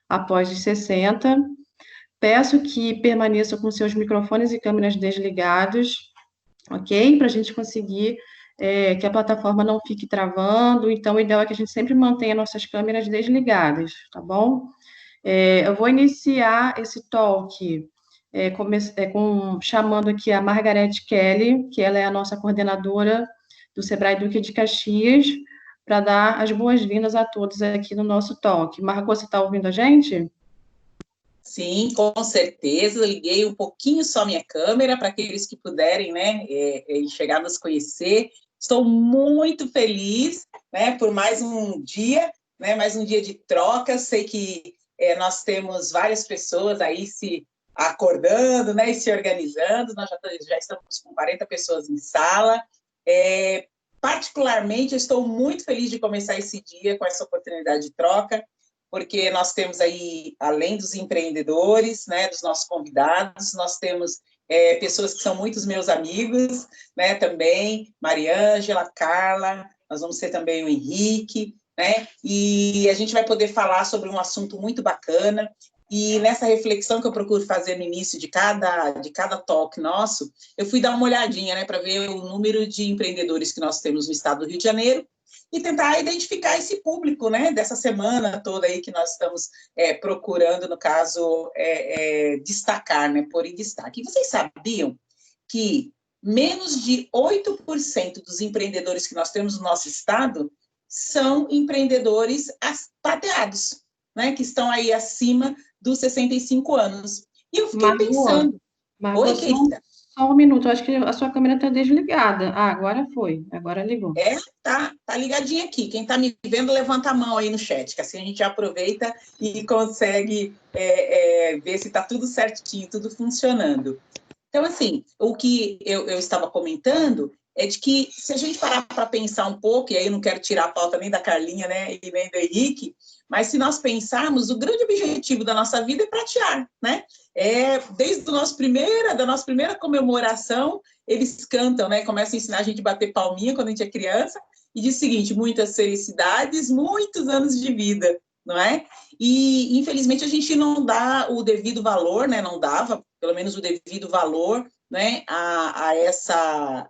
após os 60. Peço que permaneçam com seus microfones e câmeras desligados, ok? Para a gente conseguir que a plataforma não fique travando. Então, o ideal é que a gente sempre mantenha nossas câmeras desligadas, tá bom? Eu vou iniciar esse talk chamando aqui a Margarete Kelly, que ela é a nossa coordenadora do Sebrae Duque de Caxias, para dar as boas-vindas a todos aqui no nosso talk. Margot, você está ouvindo a gente? Sim, com certeza. Eu liguei um pouquinho só minha câmera para aqueles que puderem, né, chegar a nos conhecer. Estou muito feliz, né, por mais um dia, né, mais um dia de troca. Sei que nós temos várias pessoas aí se acordando, né, e se organizando. Nós já estamos com 40 pessoas em sala. Particularmente, eu estou muito feliz de começar esse dia com essa oportunidade de troca, porque nós temos aí, além dos empreendedores, né, dos nossos convidados, nós temos pessoas que são muitos meus amigos, né, também, Mariângela, Carla, nós vamos ter também o Henrique, né, e a gente vai poder falar sobre um assunto muito bacana, e nessa reflexão que eu procuro fazer no início de cada talk nosso, eu fui dar uma olhadinha, né, para ver o número de empreendedores que nós temos no estado do Rio de Janeiro, e tentar identificar esse público, né, dessa semana toda aí que nós estamos procurando, no caso, destacar, né, pôr em destaque. E vocês sabiam que menos de 8% dos empreendedores que nós temos no nosso estado são empreendedores prateados, né, que estão aí acima dos 65 anos. E eu fiquei pensando... Oi, querida. Só um minuto, eu acho que a sua câmera está desligada. Ah, agora foi, agora ligou. Tá ligadinha aqui. Quem está me vendo, levanta a mão aí no chat, que assim a gente aproveita e consegue ver se está tudo certinho, tudo funcionando. Então, assim, o que eu estava comentando é de que, se a gente parar para pensar um pouco, e aí eu não quero tirar a pauta nem da Carlinha, né, e nem do Henrique, mas se nós pensarmos, o grande objetivo da nossa vida é pratear, né? Desde da nossa primeira comemoração, eles cantam, né? Começam a ensinar a gente a bater palminha quando a gente é criança, e diz o seguinte: muitas felicidades, muitos anos de vida, não é? E, infelizmente, a gente não dá o devido valor, né? Não dava, pelo menos, o devido valor, né, a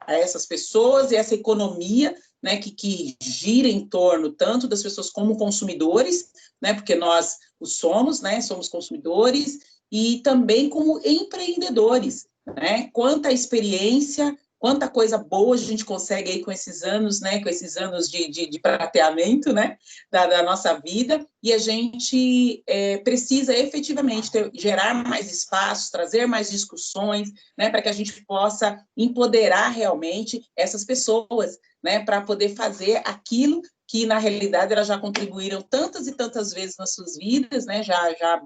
essas pessoas e essa economia, né, que gira em torno tanto das pessoas como consumidores, né, porque nós somos, né, somos consumidores, e também como empreendedores, né? Quanta experiência, quanta coisa boa a gente consegue aí com esses anos, né, com esses anos de prateamento, né, da nossa vida, e a gente precisa efetivamente gerar mais espaços, trazer mais discussões, né, para que a gente possa empoderar realmente essas pessoas, né, para poder fazer aquilo que, na realidade, elas já contribuíram tantas e tantas vezes nas suas vidas, né, já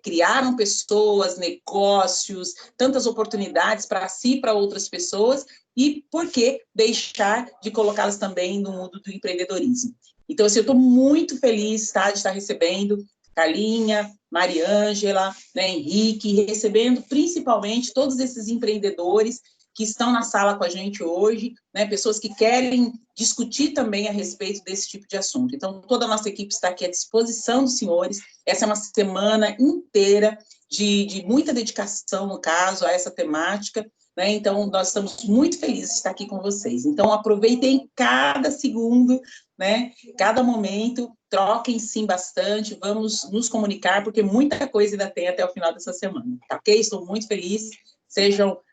criaram pessoas, negócios, tantas oportunidades para si e para outras pessoas, e por que deixar de colocá-las também no mundo do empreendedorismo? Então, assim, eu estou muito feliz, tá, de estar recebendo Carlinha, Mariângela, né, Henrique, recebendo principalmente todos esses empreendedores que estão na sala com a gente hoje, né, pessoas que querem discutir também a respeito desse tipo de assunto. Então, toda a nossa equipe está aqui à disposição dos senhores. Essa é uma semana inteira de muita dedicação, no caso, a essa temática, né? Então, nós estamos muito felizes de estar aqui com vocês. Então, aproveitem cada segundo, né? Cada momento, troquem sim bastante, vamos nos comunicar, porque muita coisa ainda tem até o final dessa semana, tá ok? Estou muito feliz,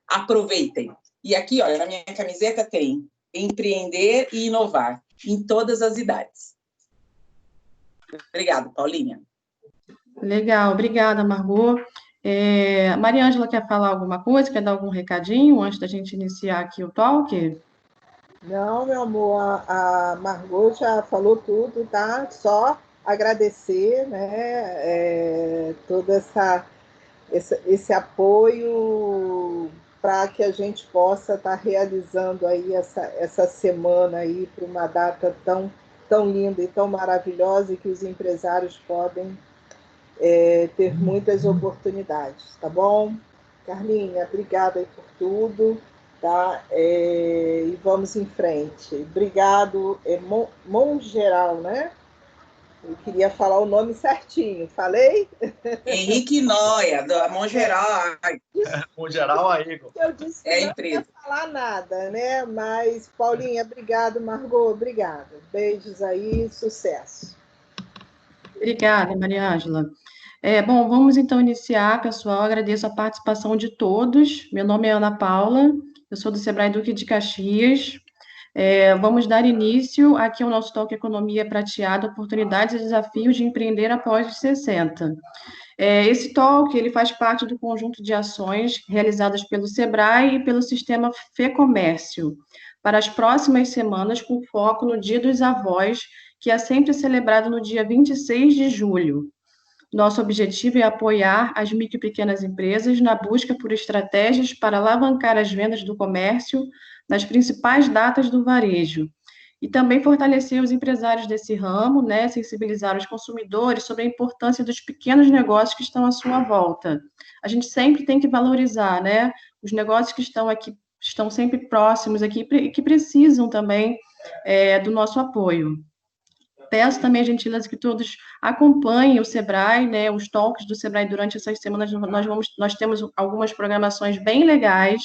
aproveitem. E aqui, olha, na minha camiseta tem empreender e inovar, em todas as idades. Obrigada, Paulinha. Legal, obrigada, Margot. Mariângela quer falar alguma coisa? Quer dar algum recadinho antes da gente iniciar aqui o talk? Não, meu amor, a Margot já falou tudo, tá? Só agradecer, né, todo esse apoio para que a gente possa estar realizando aí essa semana aí para uma data tão linda e tão maravilhosa, e que os empresários podem ter muitas oportunidades, tá bom? Carlinha, obrigada aí por tudo, tá? E vamos em frente. Obrigado, Mongeral, né? Eu queria falar o nome certinho. Falei? Henrique Noia, da Mongeral. Mongeral Aego. Eu disse que É a não ia empresa. falar nada, né? Mas, Paulinha, obrigado. Margot, obrigada. Beijos aí, sucesso. Obrigada, Maria Ângela. Bom, vamos então iniciar, pessoal. Agradeço a participação de todos. Meu nome é Ana Paula, eu sou do Sebrae Duque de Caxias. Vamos dar início aqui ao nosso Talk Economia Prateada, Oportunidades e Desafios de Empreender após os 60. Esse talk ele faz parte do conjunto de ações realizadas pelo Sebrae e pelo Sistema FEComércio para as próximas semanas, com foco no Dia dos Avós, que é sempre celebrado no dia 26 de julho. Nosso objetivo é apoiar as micro e pequenas empresas na busca por estratégias para alavancar as vendas do comércio nas principais datas do varejo. E também fortalecer os empresários desse ramo, né, sensibilizar os consumidores sobre a importância dos pequenos negócios que estão à sua volta. A gente sempre tem que valorizar, né, os negócios que estão aqui, estão sempre próximos aqui e que precisam também do nosso apoio. Peço também a gentileza que todos acompanhem o Sebrae, né, os talks do Sebrae durante essas semanas. Nós temos algumas programações bem legais,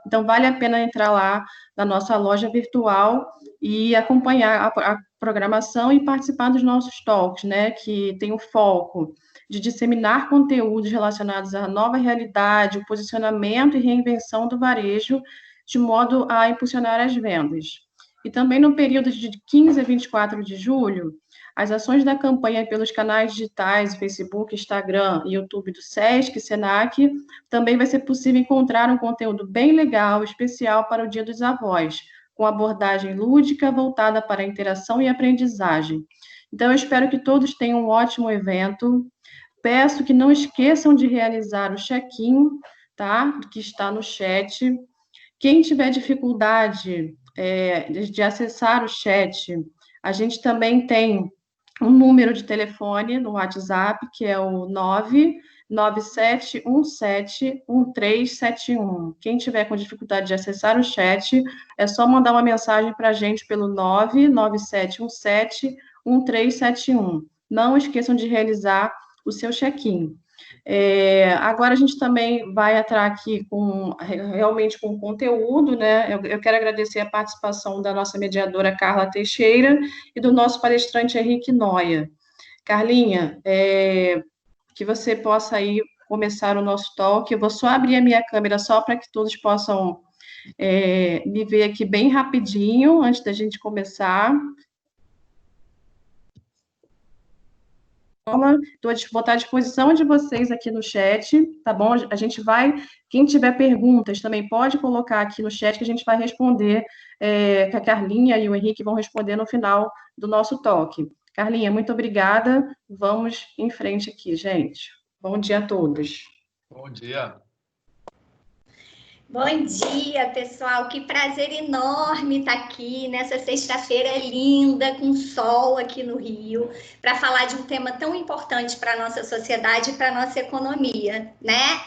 então vale a pena entrar lá na nossa loja virtual e acompanhar a programação e participar dos nossos talks, né, que tem o foco de disseminar conteúdos relacionados à nova realidade, o posicionamento e reinvenção do varejo, de modo a impulsionar as vendas. E também no período de 15 a 24 de julho, as ações da campanha pelos canais digitais, Facebook, Instagram e YouTube do SESC e SENAC, também vai ser possível encontrar um conteúdo bem legal, especial para o Dia dos Avós, com abordagem lúdica voltada para a interação e aprendizagem. Então, eu espero que todos tenham um ótimo evento. Peço que não esqueçam de realizar o check-in, tá? Que está no chat. Quem tiver dificuldade de acessar o chat, a gente também tem um número de telefone no WhatsApp, que é o 997171371. Quem tiver com dificuldade de acessar o chat, é só mandar uma mensagem para a gente pelo 997171371. Não esqueçam de realizar o seu check-in. Agora a gente também vai entrar aqui realmente com conteúdo, né? Eu quero agradecer a participação da nossa mediadora Carla Teixeira e do nosso palestrante Henrique Noia. Carlinha, que você possa aí começar o nosso talk. Eu vou só abrir a minha câmera só para que todos possam me ver aqui bem rapidinho, antes da gente começar. Vou botar à disposição de vocês aqui no chat, tá bom? A gente vai, quem tiver perguntas também pode colocar aqui no chat que a gente vai responder, que a Carlinha e o Henrique vão responder no final do nosso talk. Carlinha, muito obrigada. Vamos em frente aqui, gente. Bom dia a todos. Bom dia. Bom dia, pessoal. Que prazer enorme estar aqui nessa sexta-feira linda, com sol aqui no Rio, para falar de um tema tão importante para a nossa sociedade e para a nossa economia, né?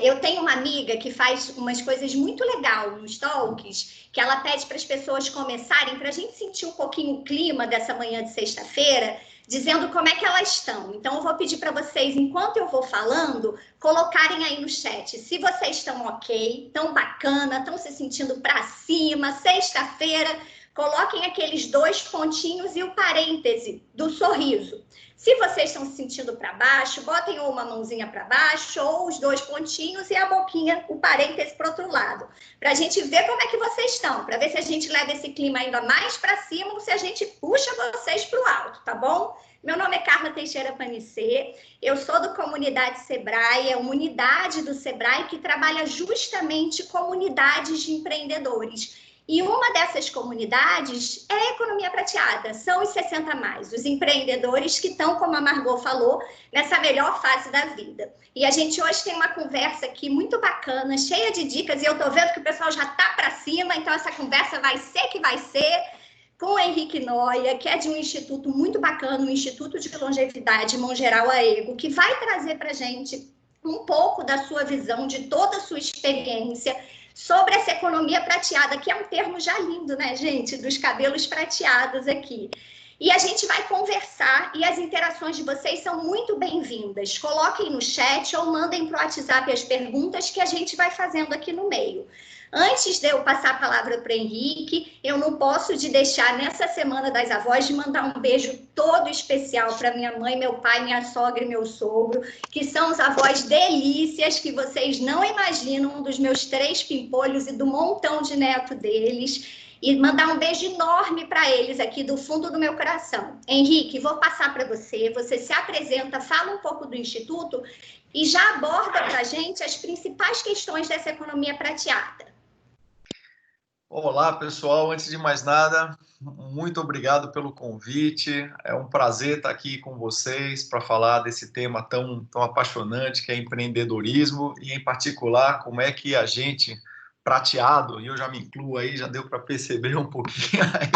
Eu tenho uma amiga que faz umas coisas muito legais nos talks, que ela pede para as pessoas começarem, para a gente sentir um pouquinho o clima dessa manhã de sexta-feira, dizendo como é que elas estão. Então, eu vou pedir para vocês, enquanto eu vou falando, colocarem aí no chat se vocês estão ok, tão bacana, estão se sentindo para cima, sexta-feira, coloquem aqueles 2 pontinhos e o parêntese do sorriso. Se vocês estão se sentindo para baixo, botem ou uma mãozinha para baixo, ou os 2 pontinhos e a boquinha, o parêntese para o outro lado. Para a gente ver como é que vocês estão, para ver se a gente leva esse clima ainda mais para cima ou se a gente puxa vocês para o alto, tá bom? Meu nome é Carla Teixeira Panicê, eu sou do Comunidade Sebrae, é uma unidade do Sebrae que trabalha justamente comunidades de empreendedores. E uma dessas comunidades é a Economia Prateada, são os 60+, os empreendedores que estão, como a Margot falou, nessa melhor fase da vida. E a gente hoje tem uma conversa aqui muito bacana, cheia de dicas, e eu estou vendo que o pessoal já está para cima, então essa conversa vai ser que vai ser, com o Henrique Noia, que é de um instituto muito bacana, o Instituto de Longevidade Mongeral Aego, que vai trazer para a gente um pouco da sua visão, de toda a sua experiência, sobre essa economia prateada, que é um termo já lindo, né, gente? Dos cabelos prateados aqui. E a gente vai conversar e as interações de vocês são muito bem-vindas. Coloquem no chat ou mandem para o WhatsApp as perguntas que a gente vai fazendo aqui no meio. Antes de eu passar a palavra para o Henrique, eu não posso de deixar, nessa Semana das Avós, de mandar um beijo todo especial para minha mãe, meu pai, minha sogra e meu sogro, que são os avós delícias, que vocês não imaginam, dos meus 3 pimpolhos e do montão de neto deles. E mandar um beijo enorme para eles aqui do fundo do meu coração. Henrique, vou passar para você, você se apresenta, fala um pouco do Instituto e já aborda para a gente as principais questões dessa economia prateada. Olá, pessoal. Antes de mais nada, muito obrigado pelo convite. É um prazer estar aqui com vocês para falar desse tema tão apaixonante que é empreendedorismo e, em particular, como é que a gente prateado, e eu já me incluo aí, já deu para perceber um pouquinho aí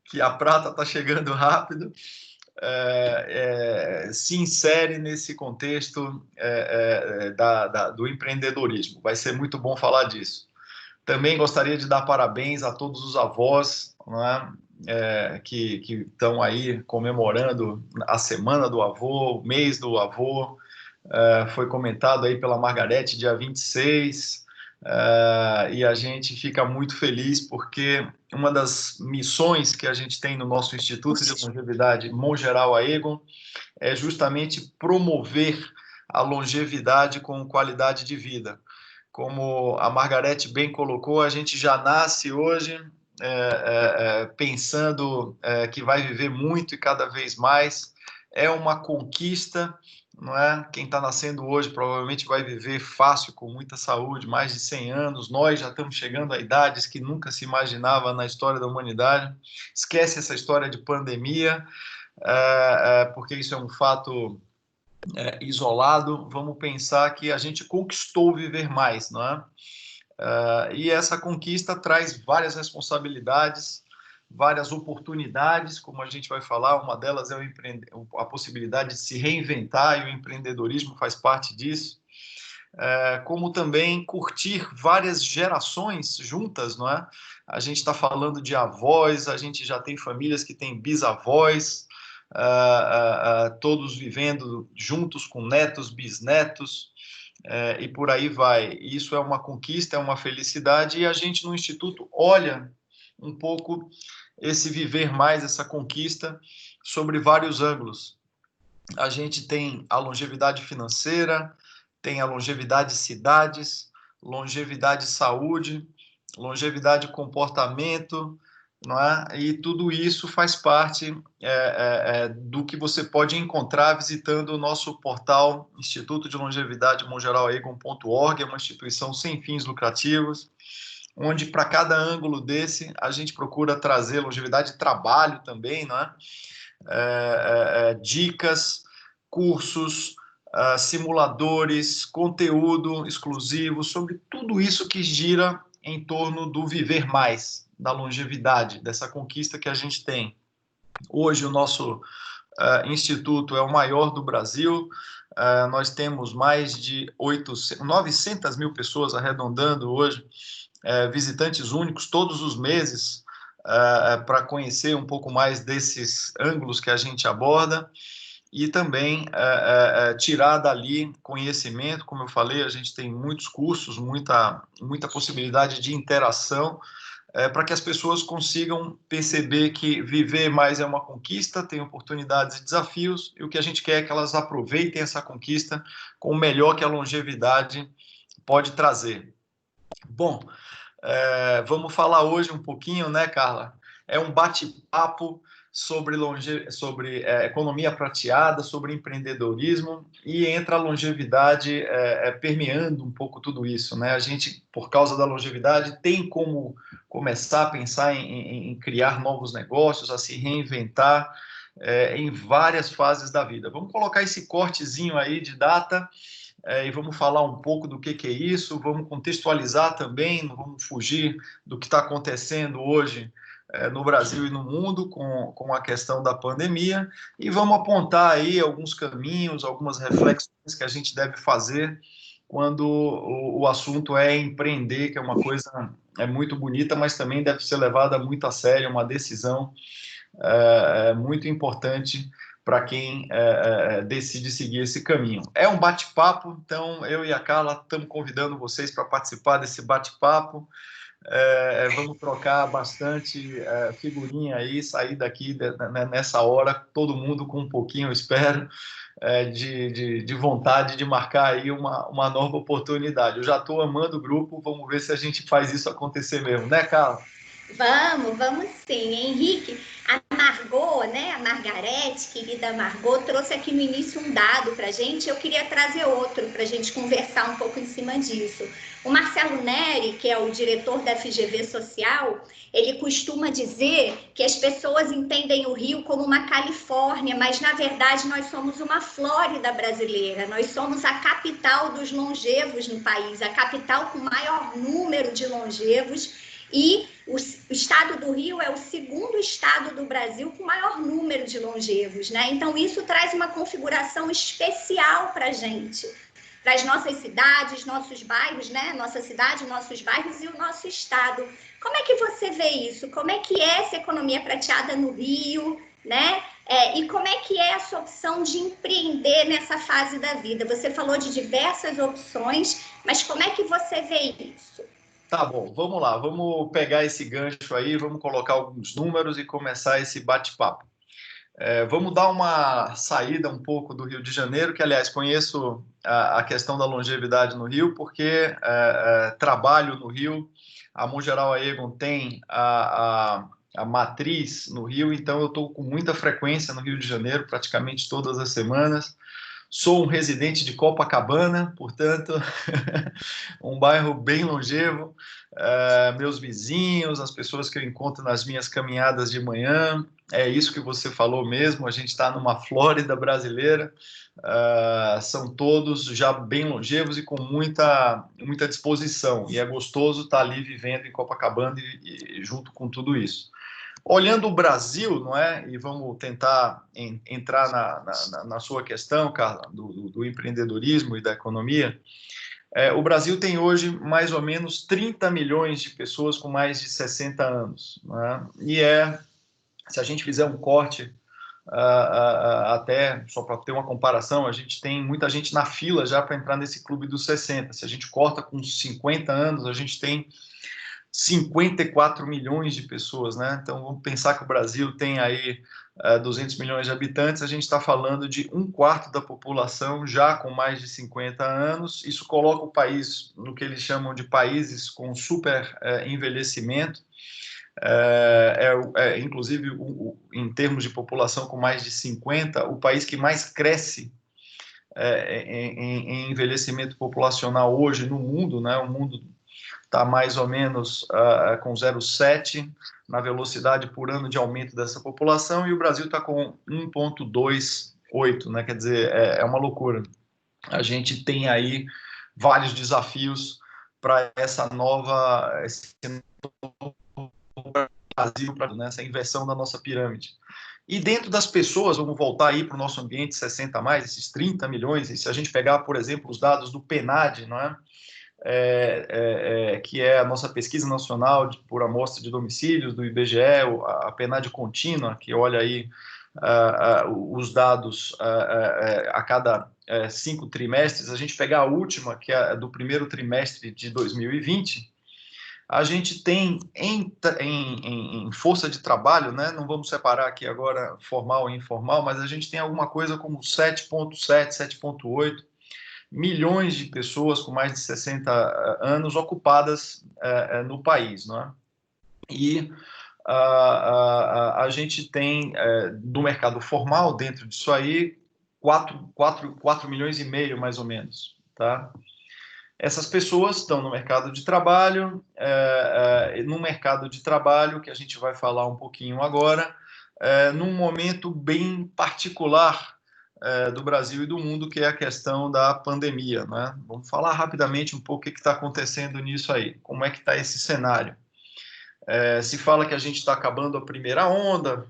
que a prata está chegando rápido, se insere nesse contexto do empreendedorismo. Vai ser muito bom falar disso. Também gostaria de dar parabéns a todos os avós, né, que estão aí comemorando a Semana do Avô, o mês do avô. Foi comentado aí pela Margarete, dia 26, e a gente fica muito feliz porque uma das missões que a gente tem no nosso Instituto de Longevidade Mogeral Aegon é justamente promover a longevidade com qualidade de vida. Como a Margarete bem colocou, a gente já nasce hoje pensando que vai viver muito e cada vez mais. É uma conquista, não é? Quem está nascendo hoje provavelmente vai viver fácil, com muita saúde, mais de 100 anos. Nós já estamos chegando a idades que nunca se imaginava na história da humanidade. Esquece essa história de pandemia, porque isso é um fato isolado. Vamos pensar que a gente conquistou viver mais, não é? E essa conquista traz várias responsabilidades, várias oportunidades, como a gente vai falar. Uma delas é a possibilidade de se reinventar, e o empreendedorismo faz parte disso. Como também curtir várias gerações juntas, não é? A gente está falando de avós, a gente já tem famílias que têm bisavós, todos vivendo juntos com netos, bisnetos, e por aí vai. Isso é uma conquista, é uma felicidade, e a gente no Instituto olha um pouco esse viver mais, essa conquista, sobre vários ângulos. A gente tem a longevidade financeira, tem a longevidade cidades, longevidade saúde, longevidade comportamento, não é? E tudo isso faz parte do que você pode encontrar visitando o nosso portal Instituto de Longevidade Mongeralaegon.org. É uma instituição sem fins lucrativos, onde para cada ângulo desse a gente procura trazer longevidade de trabalho também, não é? Dicas, cursos, simuladores, conteúdo exclusivo sobre tudo isso que gira em torno do viver mais, da longevidade, dessa conquista que a gente tem. Hoje o nosso instituto é o maior do Brasil. Nós temos mais de 900 mil pessoas, arredondando hoje, visitantes únicos todos os meses, para conhecer um pouco mais desses ângulos que a gente aborda, e também tirar dali conhecimento. Como eu falei, a gente tem muitos cursos, muita possibilidade de interação, para que as pessoas consigam perceber que viver mais é uma conquista, tem oportunidades e desafios, e o que a gente quer é que elas aproveitem essa conquista com o melhor que a longevidade pode trazer. Bom, vamos falar hoje um pouquinho, né, Carla? É um bate-papo sobre economia prateada, sobre empreendedorismo, e entra a longevidade permeando um pouco tudo isso, né? A gente, por causa da longevidade, tem como começar a pensar em criar novos negócios, a se reinventar em várias fases da vida. Vamos colocar esse cortezinho aí de data, e vamos falar um pouco do que é isso, vamos contextualizar também, não vamos fugir do que está acontecendo hoje no Brasil e no mundo com a questão da pandemia, e vamos apontar aí alguns caminhos, algumas reflexões que a gente deve fazer quando o assunto é empreender, que é uma coisa muito bonita, mas também deve ser levada muito a sério, uma decisão muito importante para quem decide seguir esse caminho. É um bate-papo, então eu e a Carla estamos convidando vocês para participar desse bate-papo. Vamos trocar bastante figurinha aí, sair daqui nessa hora, todo mundo com um pouquinho, eu espero, de vontade de marcar aí uma nova oportunidade. Eu já estou amando o grupo, vamos ver se a gente faz isso acontecer mesmo, né, Carla? Vamos sim. Henrique, a Margot, né, a Margarete, querida Margot, trouxe aqui no início um dado para a gente, eu queria trazer outro para a gente conversar um pouco em cima disso. O Marcelo Neri, que é o diretor da FGV Social, ele costuma dizer que as pessoas entendem o Rio como uma Califórnia, mas na verdade nós somos uma Flórida brasileira, nós somos a capital dos longevos no país, a capital com maior número de longevos. E o estado do Rio é o segundo estado do Brasil com maior número de longevos, né? Então, isso traz uma configuração especial para a gente, para as nossas cidades, nossos bairros, né? Nossa cidade, nossos bairros e o nosso estado. Como é que você vê isso? Como é que é essa economia prateada no Rio, né? E como é que é essa opção de empreender nessa fase da vida? Você falou de diversas opções, mas como é que você vê isso? Tá bom, vamos lá, vamos pegar esse gancho aí, vamos colocar alguns números e começar esse bate-papo. Vamos dar uma saída um pouco do Rio de Janeiro, que, aliás, conheço a questão da longevidade no Rio, porque trabalho no Rio, a Mongeral Aegon tem a matriz no Rio, então eu estou com muita frequência no Rio de Janeiro, praticamente todas as semanas. Sou um residente de Copacabana, portanto, um bairro bem longevo. Meus vizinhos, as pessoas que eu encontro nas minhas caminhadas de manhã, é isso que você falou mesmo, a gente está numa Flórida brasileira, são todos já bem longevos e com muita disposição, e é gostoso estar ali vivendo em Copacabana e junto com tudo isso. Olhando o Brasil, não é? E vamos tentar entrar na sua questão, Carla, do empreendedorismo e da economia. O Brasil tem hoje mais ou menos 30 milhões de pessoas com mais de 60 anos. Não é? E se a gente fizer um corte, até só para ter uma comparação, a gente tem muita gente na fila já para entrar nesse clube dos 60. Se a gente corta com 50 anos, a gente tem 54 milhões de pessoas, né? Então, vamos pensar que o Brasil tem aí 200 milhões de habitantes, a gente está falando de 1/4 da população já com mais de 50 anos. Isso coloca o país no que eles chamam de países com super envelhecimento. Inclusive, em termos de população com mais de 50, o país que mais cresce em envelhecimento populacional hoje no mundo, né? O mundo está mais ou menos com 0,7 na velocidade por ano de aumento dessa população, e o Brasil está com 1,28, né? Quer dizer, é uma loucura. A gente tem aí vários desafios para esse novo Brasil, para essa inversão da nossa pirâmide. E dentro das pessoas, vamos voltar aí para o nosso ambiente 60 mais, esses 30 milhões, e se a gente pegar, por exemplo, os dados do PNAD, não é? Que é a nossa pesquisa nacional por amostra de domicílios do IBGE, a PNAD contínua, que olha aí os dados a cada 5 trimestres. A gente pegar a última, que é do primeiro trimestre de 2020, a gente tem em força de trabalho, né? Não vamos separar aqui agora formal e informal, mas a gente tem alguma coisa como 7,7, 7,8 milhões de pessoas com mais de 60 anos ocupadas no país, não é? E a gente tem, do mercado formal, dentro disso aí, 4 milhões e meio, mais ou menos, tá? Essas pessoas estão no mercado de trabalho, que a gente vai falar um pouquinho agora, num momento bem particular do Brasil e do mundo, que é a questão da pandemia, né? Vamos falar rapidamente um pouco o que está acontecendo nisso aí, como é que está esse cenário. Se fala que a gente está acabando a primeira onda,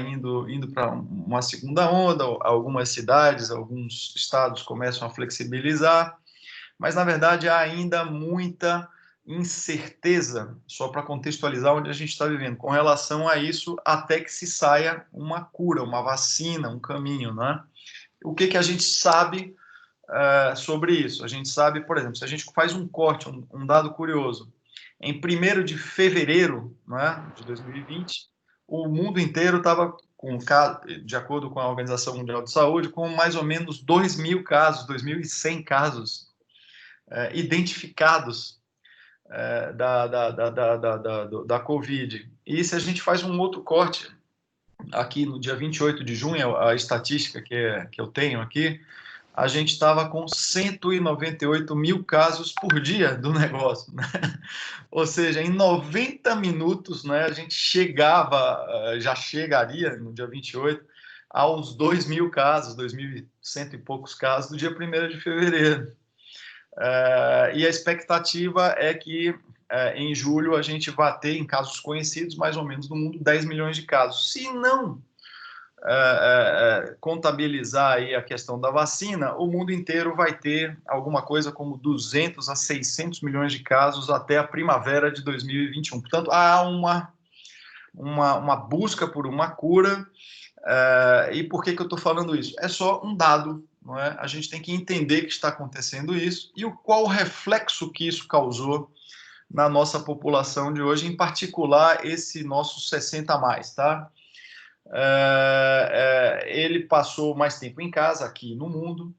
indo para uma segunda onda, algumas cidades, alguns estados começam a flexibilizar, mas, na verdade, há ainda muita incerteza, só para contextualizar onde a gente está vivendo, com relação a isso, até que se saia uma cura, uma vacina, um caminho, né? O que a gente sabe sobre isso? A gente sabe, por exemplo, se a gente faz um corte, um dado curioso, em 1º de fevereiro, né, de 2020, o mundo inteiro estava, de acordo com a Organização Mundial de Saúde, com mais ou menos 2.000 casos, 2.100 casos identificados da Covid. E se a gente faz um outro corte, aqui no dia 28 de junho, a estatística que eu tenho aqui, a gente estava com 198 mil casos por dia do negócio, né? Ou seja, em 90 minutos, né, a gente já chegaria, no dia 28, aos 2.000 casos, 2.100 e poucos casos, do dia 1º de fevereiro. E a expectativa é que em julho a gente vai ter, em casos conhecidos, mais ou menos no mundo, 10 milhões de casos. Se não contabilizar aí a questão da vacina, o mundo inteiro vai ter alguma coisa como 200 a 600 milhões de casos até a primavera de 2021. Portanto, há uma busca por uma cura. E por que eu estou falando isso? É só um dado, não é? A gente tem que entender que está acontecendo isso e qual o reflexo que isso causou na nossa população de hoje, em particular esse nosso 60+, tá? Ele passou mais tempo em casa, aqui no mundo,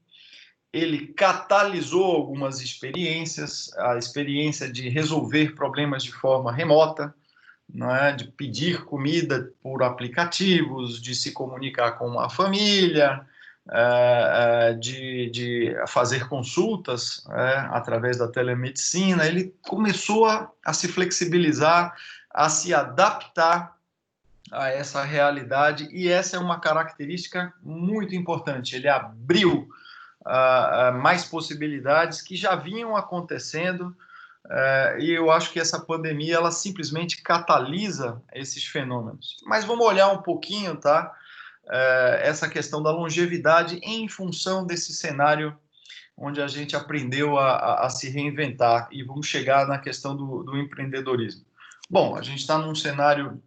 ele catalisou algumas experiências, a experiência de resolver problemas de forma remota, não é? De pedir comida por aplicativos, de se comunicar com a família, de fazer consultas através da telemedicina. Ele começou a se flexibilizar, a se adaptar a essa realidade, e essa é uma característica muito importante. Ele abriu mais possibilidades que já vinham acontecendo, e eu acho que essa pandemia ela simplesmente catalisa esses fenômenos. Mas vamos olhar um pouquinho, tá? Essa questão da longevidade em função desse cenário onde a gente aprendeu a se reinventar, e vamos chegar na questão do empreendedorismo. Bom, a gente está num cenário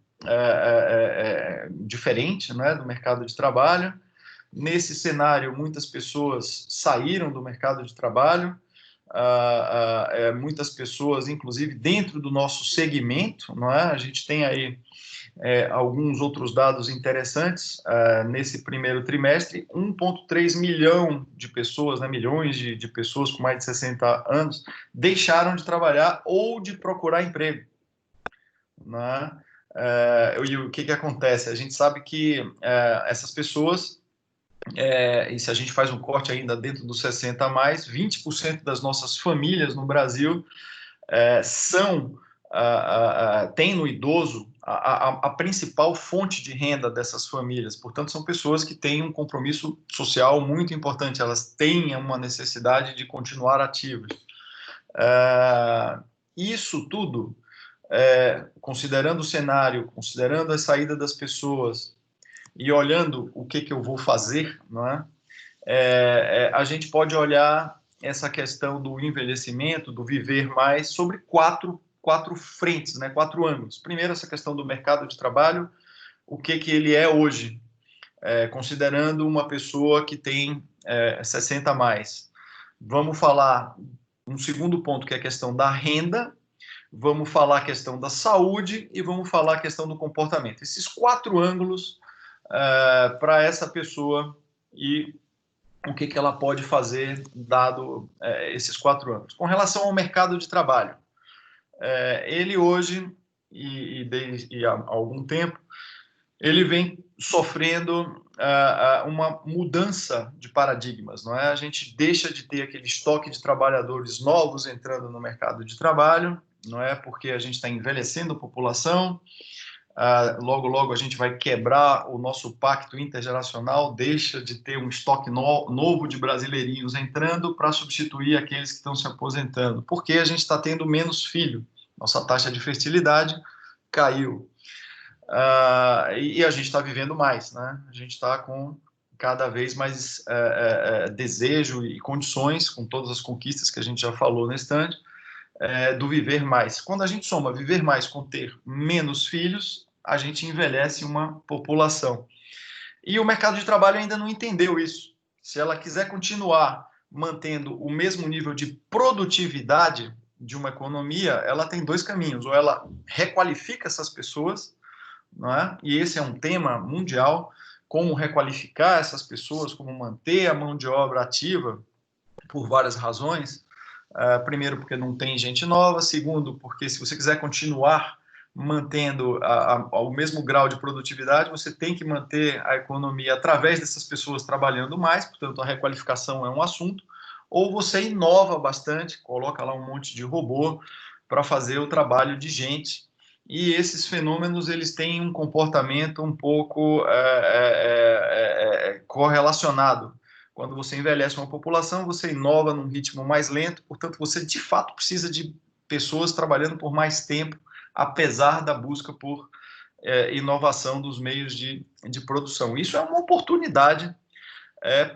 diferente, né, do mercado de trabalho. Nesse cenário, muitas pessoas saíram do mercado de trabalho, muitas pessoas, inclusive dentro do nosso segmento, não é? A gente tem aí alguns outros dados interessantes. Nesse primeiro trimestre, 1,3 milhão de pessoas, né, milhões de pessoas com mais de 60 anos, deixaram de trabalhar ou de procurar emprego, né? E o que acontece? A gente sabe que essas pessoas, e se a gente faz um corte ainda dentro dos 60+, 20% das nossas famílias no Brasil tem no idoso a principal fonte de renda dessas famílias. Portanto, são pessoas que têm um compromisso social muito importante, elas têm uma necessidade de continuar ativas. Isso tudo, considerando o cenário, considerando a saída das pessoas e olhando o que eu vou fazer, não é? A gente pode olhar essa questão do envelhecimento, do viver mais, sobre quatro frentes, né? 4 ângulos. Primeiro, essa questão do mercado de trabalho, o que ele é hoje, considerando uma pessoa que tem 60+. Vamos falar um segundo ponto, que é a questão da renda, vamos falar a questão da saúde e vamos falar a questão do comportamento. Esses 4 ângulos para essa pessoa e o que ela pode fazer dado esses 4 ângulos. Com relação ao mercado de trabalho, ele hoje, e há algum tempo, ele vem sofrendo uma mudança de paradigmas, não é? A gente deixa de ter aquele estoque de trabalhadores novos entrando no mercado de trabalho, não é? Porque a gente está envelhecendo a população, logo a gente vai quebrar o nosso pacto intergeracional, deixa de ter um estoque novo de brasileirinhos entrando para substituir aqueles que estão se aposentando, porque a gente está tendo menos filho, nossa taxa de fertilidade caiu. E a gente está vivendo mais, né? A gente está com cada vez mais desejo e condições, com todas as conquistas que a gente já falou nesse instante, do viver mais. Quando a gente soma viver mais com ter menos filhos, a gente envelhece uma população. E o mercado de trabalho ainda não entendeu isso. Se ela quiser continuar mantendo o mesmo nível de produtividade de uma economia, ela tem dois caminhos. Ou ela requalifica essas pessoas, não é? E esse é um tema mundial, como requalificar essas pessoas, como manter a mão de obra ativa, por várias razões. Primeiro, porque não tem gente nova. Segundo, porque se você quiser continuar mantendo o mesmo grau de produtividade, você tem que manter a economia através dessas pessoas trabalhando mais, portanto, a requalificação é um assunto, ou você inova bastante, coloca lá um monte de robô para fazer o trabalho de gente, e esses fenômenos, eles têm um comportamento um pouco correlacionado. Quando você envelhece uma população, você inova num ritmo mais lento, portanto, você de fato precisa de pessoas trabalhando por mais tempo, apesar da busca por inovação dos meios de produção. Isso é uma oportunidade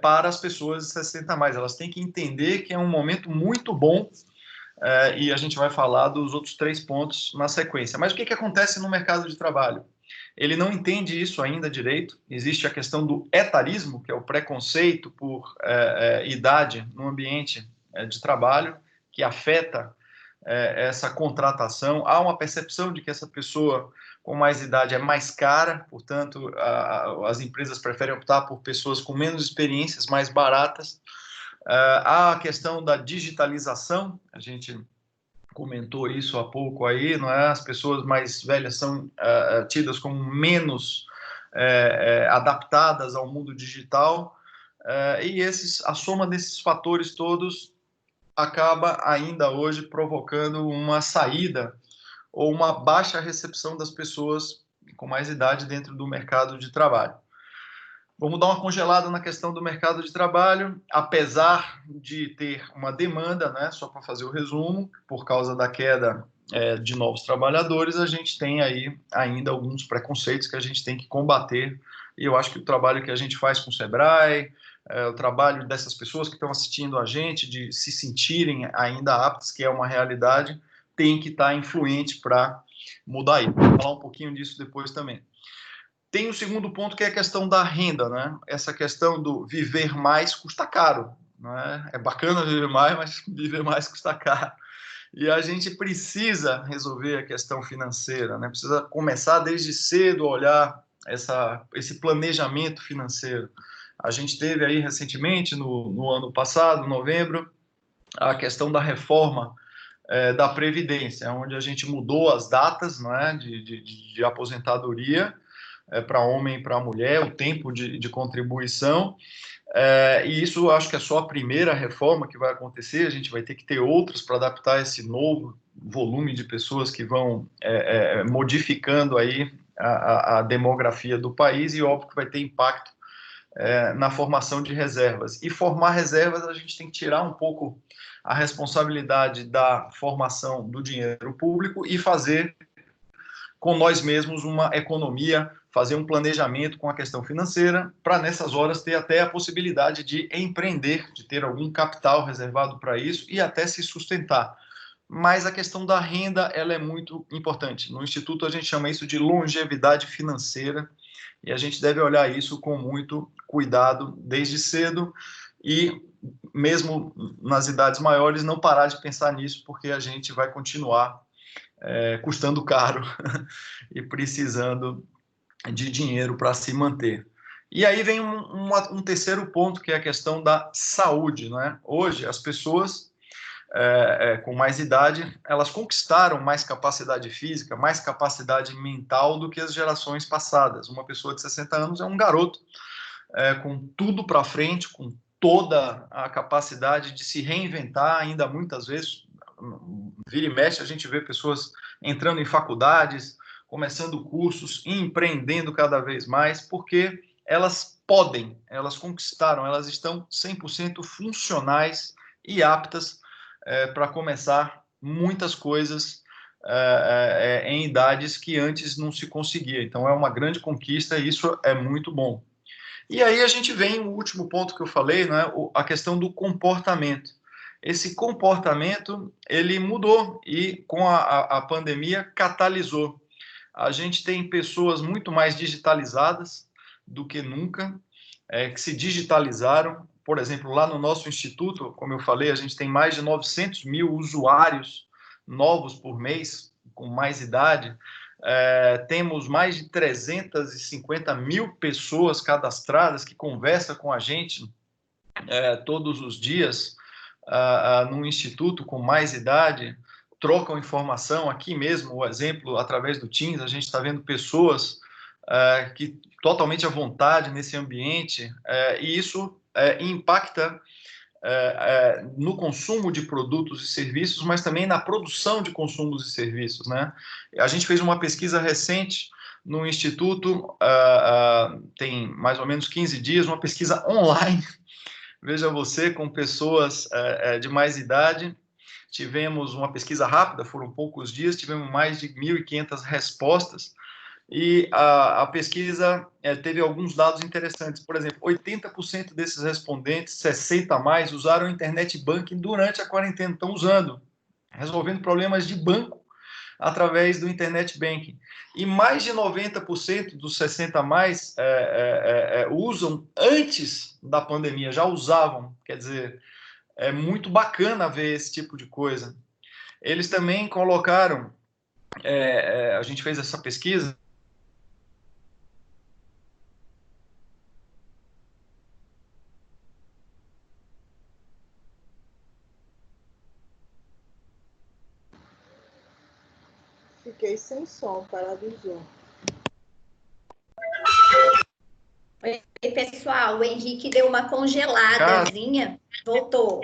para as pessoas de 60 a mais. Elas têm que entender que é um momento muito bom, e a gente vai falar dos outros 3 pontos na sequência. Mas o que acontece no mercado de trabalho? Ele não entende isso ainda direito. Existe a questão do etarismo, que é o preconceito por idade no ambiente de trabalho, que afeta essa contratação. Há uma percepção de que essa pessoa com mais idade é mais cara, portanto, as empresas preferem optar por pessoas com menos experiências, mais baratas. Há a questão da digitalização, a gente comentou isso há pouco aí, não é? As pessoas mais velhas são tidas como menos adaptadas ao mundo digital, e a soma desses fatores todos acaba ainda hoje provocando uma saída ou uma baixa recepção das pessoas com mais idade dentro do mercado de trabalho. Vamos dar uma congelada na questão do mercado de trabalho, apesar de ter uma demanda, né, só para fazer o resumo, por causa da queda de novos trabalhadores, a gente tem aí ainda alguns preconceitos que a gente tem que combater, e eu acho que o trabalho que a gente faz com o Sebrae, o trabalho dessas pessoas que estão assistindo a gente, de se sentirem ainda aptas, que é uma realidade, tem que estar influente para mudar isso. Vou falar um pouquinho disso depois também. Tem o segundo ponto, que é a questão da renda, né? Essa questão do viver mais custa caro, né? É bacana viver mais, mas viver mais custa caro. E a gente precisa resolver a questão financeira, né? Precisa começar desde cedo a olhar esse planejamento financeiro. A gente teve aí recentemente, no ano passado, novembro, a questão da reforma da Previdência, onde a gente mudou as datas, não é, de aposentadoria para homem e para mulher, o tempo de contribuição, e isso acho que é só a primeira reforma que vai acontecer. A gente vai ter que ter outras para adaptar esse novo volume de pessoas que vão modificando aí a demografia do país, e óbvio que vai ter impacto na formação de reservas. E formar reservas, a gente tem que tirar um pouco a responsabilidade da formação do dinheiro público e fazer com nós mesmos uma economia, fazer um planejamento com a questão financeira, para nessas horas ter até a possibilidade de empreender, de ter algum capital reservado para isso e até se sustentar. Mas a questão da renda, ela é muito importante. No Instituto a gente chama isso de longevidade financeira, e a gente deve olhar isso com muito cuidado desde cedo, e mesmo nas idades maiores não parar de pensar nisso, porque a gente vai continuar custando caro e precisando de dinheiro para se manter. E aí vem um terceiro ponto, que é a questão da saúde, né? Hoje, as pessoas com mais idade, elas conquistaram mais capacidade física, mais capacidade mental do que as gerações passadas. Uma pessoa de 60 anos é um garoto com tudo para frente, com toda a capacidade de se reinventar, ainda muitas vezes, vira e mexe, a gente vê pessoas entrando em faculdades, começando cursos, empreendendo cada vez mais, porque elas podem, elas conquistaram, elas estão 100% funcionais e aptas para começar muitas coisas em idades que antes não se conseguia. Então, é uma grande conquista e isso é muito bom. E aí a gente vem o último ponto que eu falei, né, a questão do comportamento. esse comportamento ele mudou e com a pandemia catalisou. A gente tem pessoas muito mais digitalizadas do que nunca, que se digitalizaram. Por exemplo, lá no nosso instituto, como eu falei, a gente tem mais de 900 mil usuários novos por mês, com mais idade. Temos mais de 350 mil pessoas cadastradas que conversam com a gente todos os dias no instituto com mais idade, trocam informação aqui mesmo, o exemplo, através do Teams, a gente está vendo pessoas que totalmente à vontade nesse ambiente, e isso impacta no consumo de produtos e serviços, mas também na produção de consumos e serviços, né? A gente fez uma pesquisa recente no Instituto, tem mais ou menos 15 dias, uma pesquisa online, veja você, com pessoas de mais idade. Tivemos uma pesquisa rápida, foram poucos dias, tivemos mais de 1.500 respostas, e a pesquisa teve alguns dados interessantes. Por exemplo, 80% desses respondentes, 60 a mais, usaram o internet banking durante a quarentena, estão usando, resolvendo problemas de banco através do internet banking. E mais de 90% dos 60 a mais usam antes da pandemia, já usavam. Quer dizer, é muito bacana ver esse tipo de coisa. Eles também colocaram, a gente fez essa pesquisa, Fiquei sem som, paralisou. Oi, pessoal, o Henrique deu uma congeladazinha, voltou.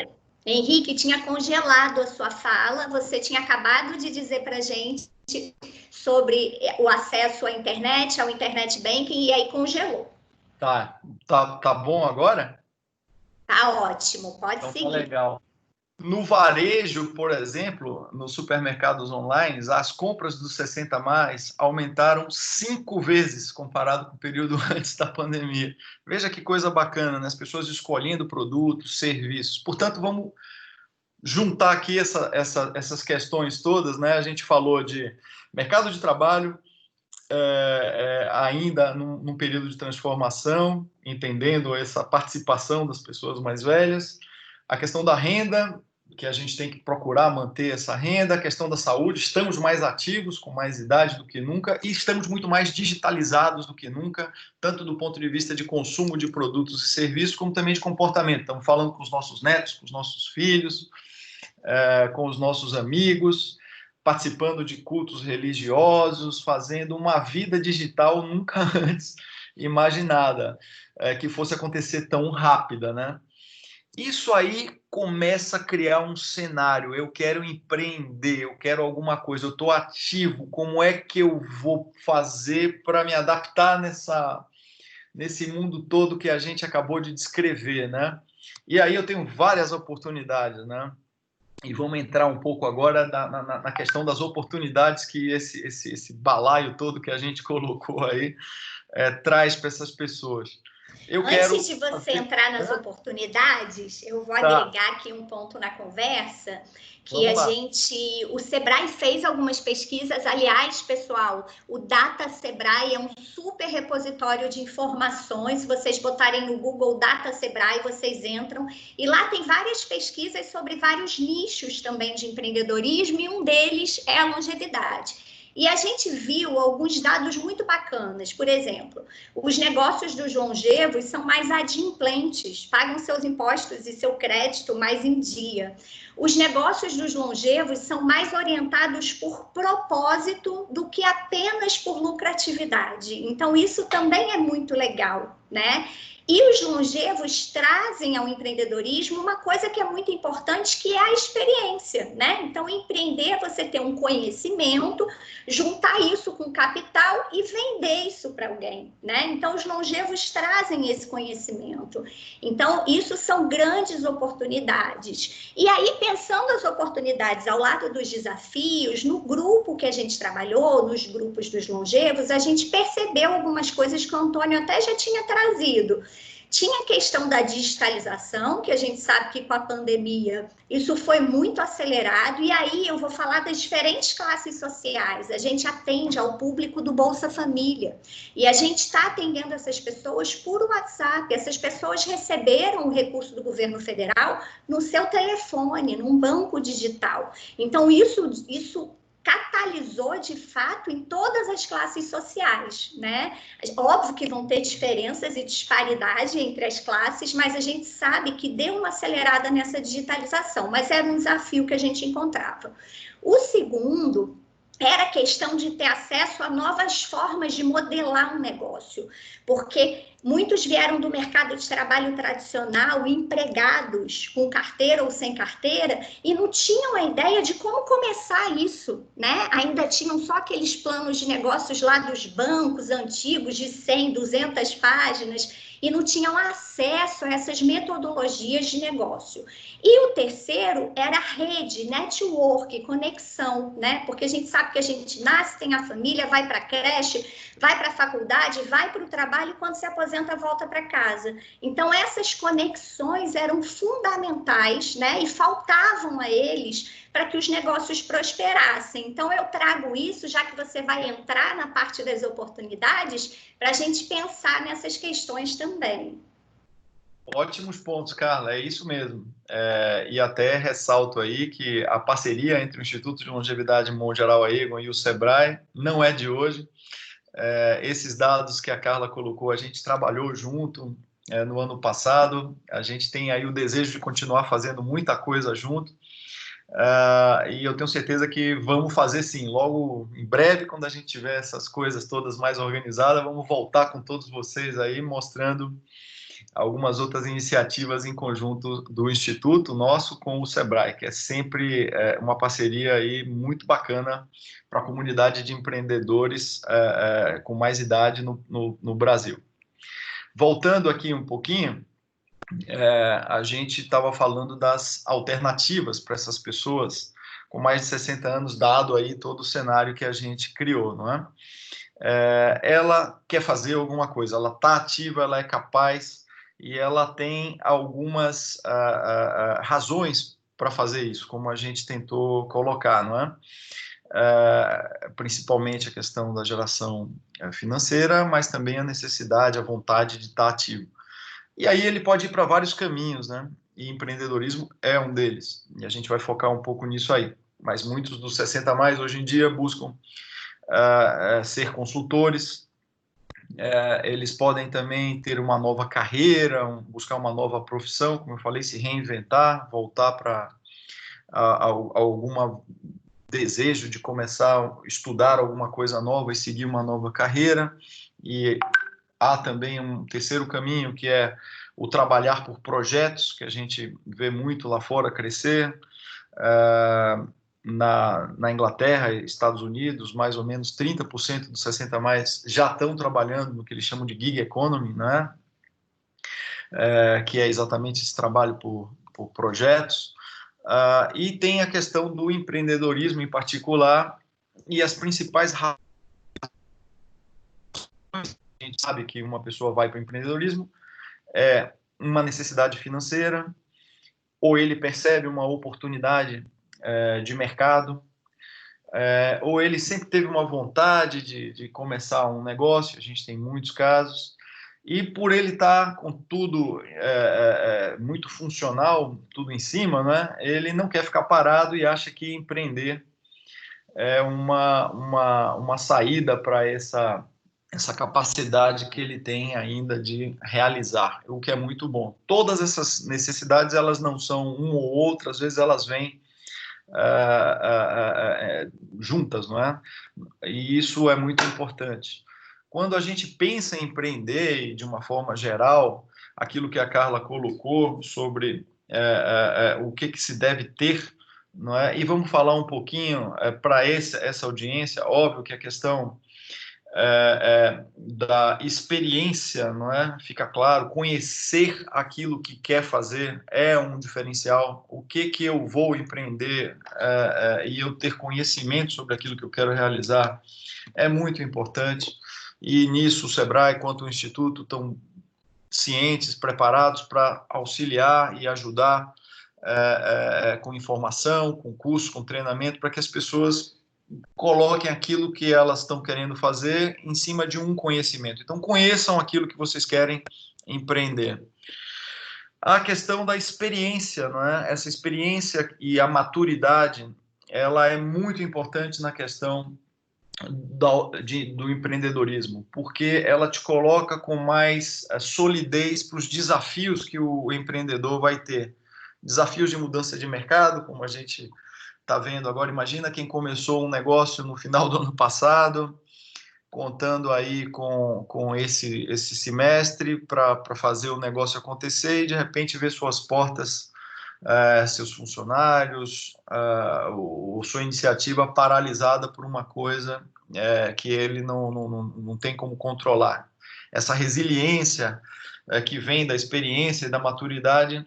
Henrique, tinha congelado a sua fala, você tinha acabado de dizer para a gente sobre o acesso à internet, ao internet banking, e aí congelou. Tá bom agora? Tá ótimo, pode então, seguir. Tá legal. No varejo, por exemplo, nos supermercados online, as compras dos 60 a mais aumentaram 5 vezes comparado com o período antes da pandemia. Veja que coisa bacana, né? As pessoas escolhendo produtos, serviços. Portanto, vamos juntar aqui essas questões todas, né? A gente falou de mercado de trabalho, ainda num período de transformação, entendendo essa participação das pessoas mais velhas, a questão da renda, que a gente tem que procurar manter essa renda, a questão da saúde, estamos mais ativos, com mais idade do que nunca, e estamos muito mais digitalizados do que nunca, tanto do ponto de vista de consumo de produtos e serviços, como também de comportamento. Estamos falando com os nossos netos, com os nossos filhos, com os nossos amigos, participando de cultos religiosos, fazendo uma vida digital nunca antes imaginada, que fosse acontecer tão rápida, né? Isso aí começa a criar um cenário. Eu quero empreender, eu quero alguma coisa, eu estou ativo. Como é que eu vou fazer para me adaptar nesse mundo todo que a gente acabou de descrever, né? E aí eu tenho várias oportunidades, né? E vamos entrar um pouco agora na questão das oportunidades que esse balaio todo que a gente colocou aí traz para essas pessoas. Antes de você entrar nas oportunidades, eu vou agregar aqui um ponto na conversa, que o Sebrae fez algumas pesquisas. Aliás, pessoal, o Data Sebrae é um super repositório de informações. Se vocês botarem no Google Data Sebrae, vocês entram, e lá tem várias pesquisas sobre vários nichos também de empreendedorismo, e um deles é a longevidade. E a gente viu alguns dados muito bacanas. Por exemplo, os negócios dos longevos são mais adimplentes, pagam seus impostos e seu crédito mais em dia. Os negócios dos longevos são mais orientados por propósito do que apenas por lucratividade. Então, isso também é muito legal, né? E os longevos trazem ao empreendedorismo uma coisa que é muito importante, que é a experiência, né? Então, empreender é você ter um conhecimento, juntar isso com capital e vender isso para alguém, né? Então, os longevos trazem esse conhecimento. Então, isso são grandes oportunidades. E aí, pensando as oportunidades ao lado dos desafios, no grupo que a gente trabalhou, nos grupos dos longevos, a gente percebeu algumas coisas que o Antônio até já tinha trazido. Tinha a questão da digitalização, que a gente sabe que com a pandemia isso foi muito acelerado, e aí eu vou falar das diferentes classes sociais. A gente atende ao público do Bolsa Família, e a gente está atendendo essas pessoas por WhatsApp. Essas pessoas receberam o recurso do governo federal no seu telefone, num banco digital. Então, isso catalisou, de fato, em todas as classes sociais, né? Óbvio que vão ter diferenças e disparidade entre as classes, mas a gente sabe que deu uma acelerada nessa digitalização, mas era um desafio que a gente encontrava. O segundo era a questão de ter acesso a novas formas de modelar um negócio, porque muitos vieram do mercado de trabalho tradicional, empregados com carteira ou sem carteira, e não tinham a ideia de como começar isso, né? Ainda tinham só aqueles planos de negócios lá dos bancos antigos, de 100, 200 páginas, e não tinham acesso a essas metodologias de negócio. E o terceiro era rede, network, conexão, né? Porque a gente sabe que a gente nasce, tem a família, vai para a creche, vai para a faculdade, vai para o trabalho e quando se aposenta volta para casa. Então essas conexões eram fundamentais, né? E faltavam a eles para que os negócios prosperassem. Então eu trago isso, já que você vai entrar na parte das oportunidades, para a gente pensar nessas questões também. Ótimos pontos, Carla, é isso mesmo. E até ressalto aí que a parceria entre o Instituto de Longevidade Mundial Aegon e o Sebrae não é de hoje. Esses dados que a Carla colocou, a gente trabalhou junto no ano passado, a gente tem aí o desejo de continuar fazendo muita coisa junto, e eu tenho certeza que vamos fazer sim, logo em breve, quando a gente tiver essas coisas todas mais organizadas, vamos voltar com todos vocês aí, mostrando algumas outras iniciativas em conjunto do Instituto nosso com o Sebrae, que é sempre uma parceria aí muito bacana para a comunidade de empreendedores com mais idade no Brasil. Voltando aqui um pouquinho, a gente estava falando das alternativas para essas pessoas com mais de 60 anos, dado aí todo o cenário que a gente criou, não é? Ela quer fazer alguma coisa, ela está ativa, ela é capaz e ela tem algumas razões para fazer isso, como a gente tentou colocar, não é? Principalmente a questão da geração financeira, mas também a necessidade, a vontade de estar ativo. E aí ele pode ir para vários caminhos, né? E empreendedorismo é um deles. E a gente vai focar um pouco nisso aí. Mas muitos dos 60 a mais hoje em dia buscam ser consultores. Eles podem também ter uma nova carreira, buscar uma nova profissão, como eu falei, se reinventar, voltar para algum desejo de começar a estudar alguma coisa nova e seguir uma nova carreira. E há também um terceiro caminho, que é o trabalhar por projetos, que a gente vê muito lá fora crescer. Na Inglaterra e Estados Unidos, mais ou menos 30% dos 60 a mais já estão trabalhando no que eles chamam de gig economy, né? Que é exatamente esse trabalho por projetos. E tem a questão do empreendedorismo em particular e as principais razões. A gente sabe que uma pessoa vai para o empreendedorismo é uma necessidade financeira, ou ele percebe uma oportunidade de mercado, ou ele sempre teve uma vontade de começar um negócio, a gente tem muitos casos, e por ele estar com tudo muito funcional, tudo em cima, né, ele não quer ficar parado e acha que empreender é uma saída para essa capacidade que ele tem ainda de realizar, o que é muito bom. Todas essas necessidades, elas não são uma ou outra, às vezes elas vêm juntas, não é? E isso é muito importante. Quando a gente pensa em empreender, de uma forma geral, aquilo que a Carla colocou sobre o que se deve ter, não é? E vamos falar um pouquinho para essa audiência, óbvio que a questão da experiência, não é? Fica claro, conhecer aquilo que quer fazer é um diferencial. O que eu vou empreender e eu ter conhecimento sobre aquilo que eu quero realizar é muito importante. E nisso o Sebrae quanto o Instituto estão cientes, preparados para auxiliar e ajudar com informação, com curso, com treinamento, para que as pessoas coloquem aquilo que elas estão querendo fazer em cima de um conhecimento. Então, conheçam aquilo que vocês querem empreender. A questão da experiência, não é? Essa experiência e a maturidade, ela é muito importante na questão do empreendedorismo, porque ela te coloca com mais solidez para os desafios que o empreendedor vai ter. Desafios de mudança de mercado, como a gente está vendo agora. Imagina quem começou um negócio no final do ano passado, contando aí com esse semestre para fazer o negócio acontecer, e de repente ver suas portas, seus funcionários, sua iniciativa paralisada por uma coisa que ele não tem como controlar. Essa resiliência que vem da experiência e da maturidade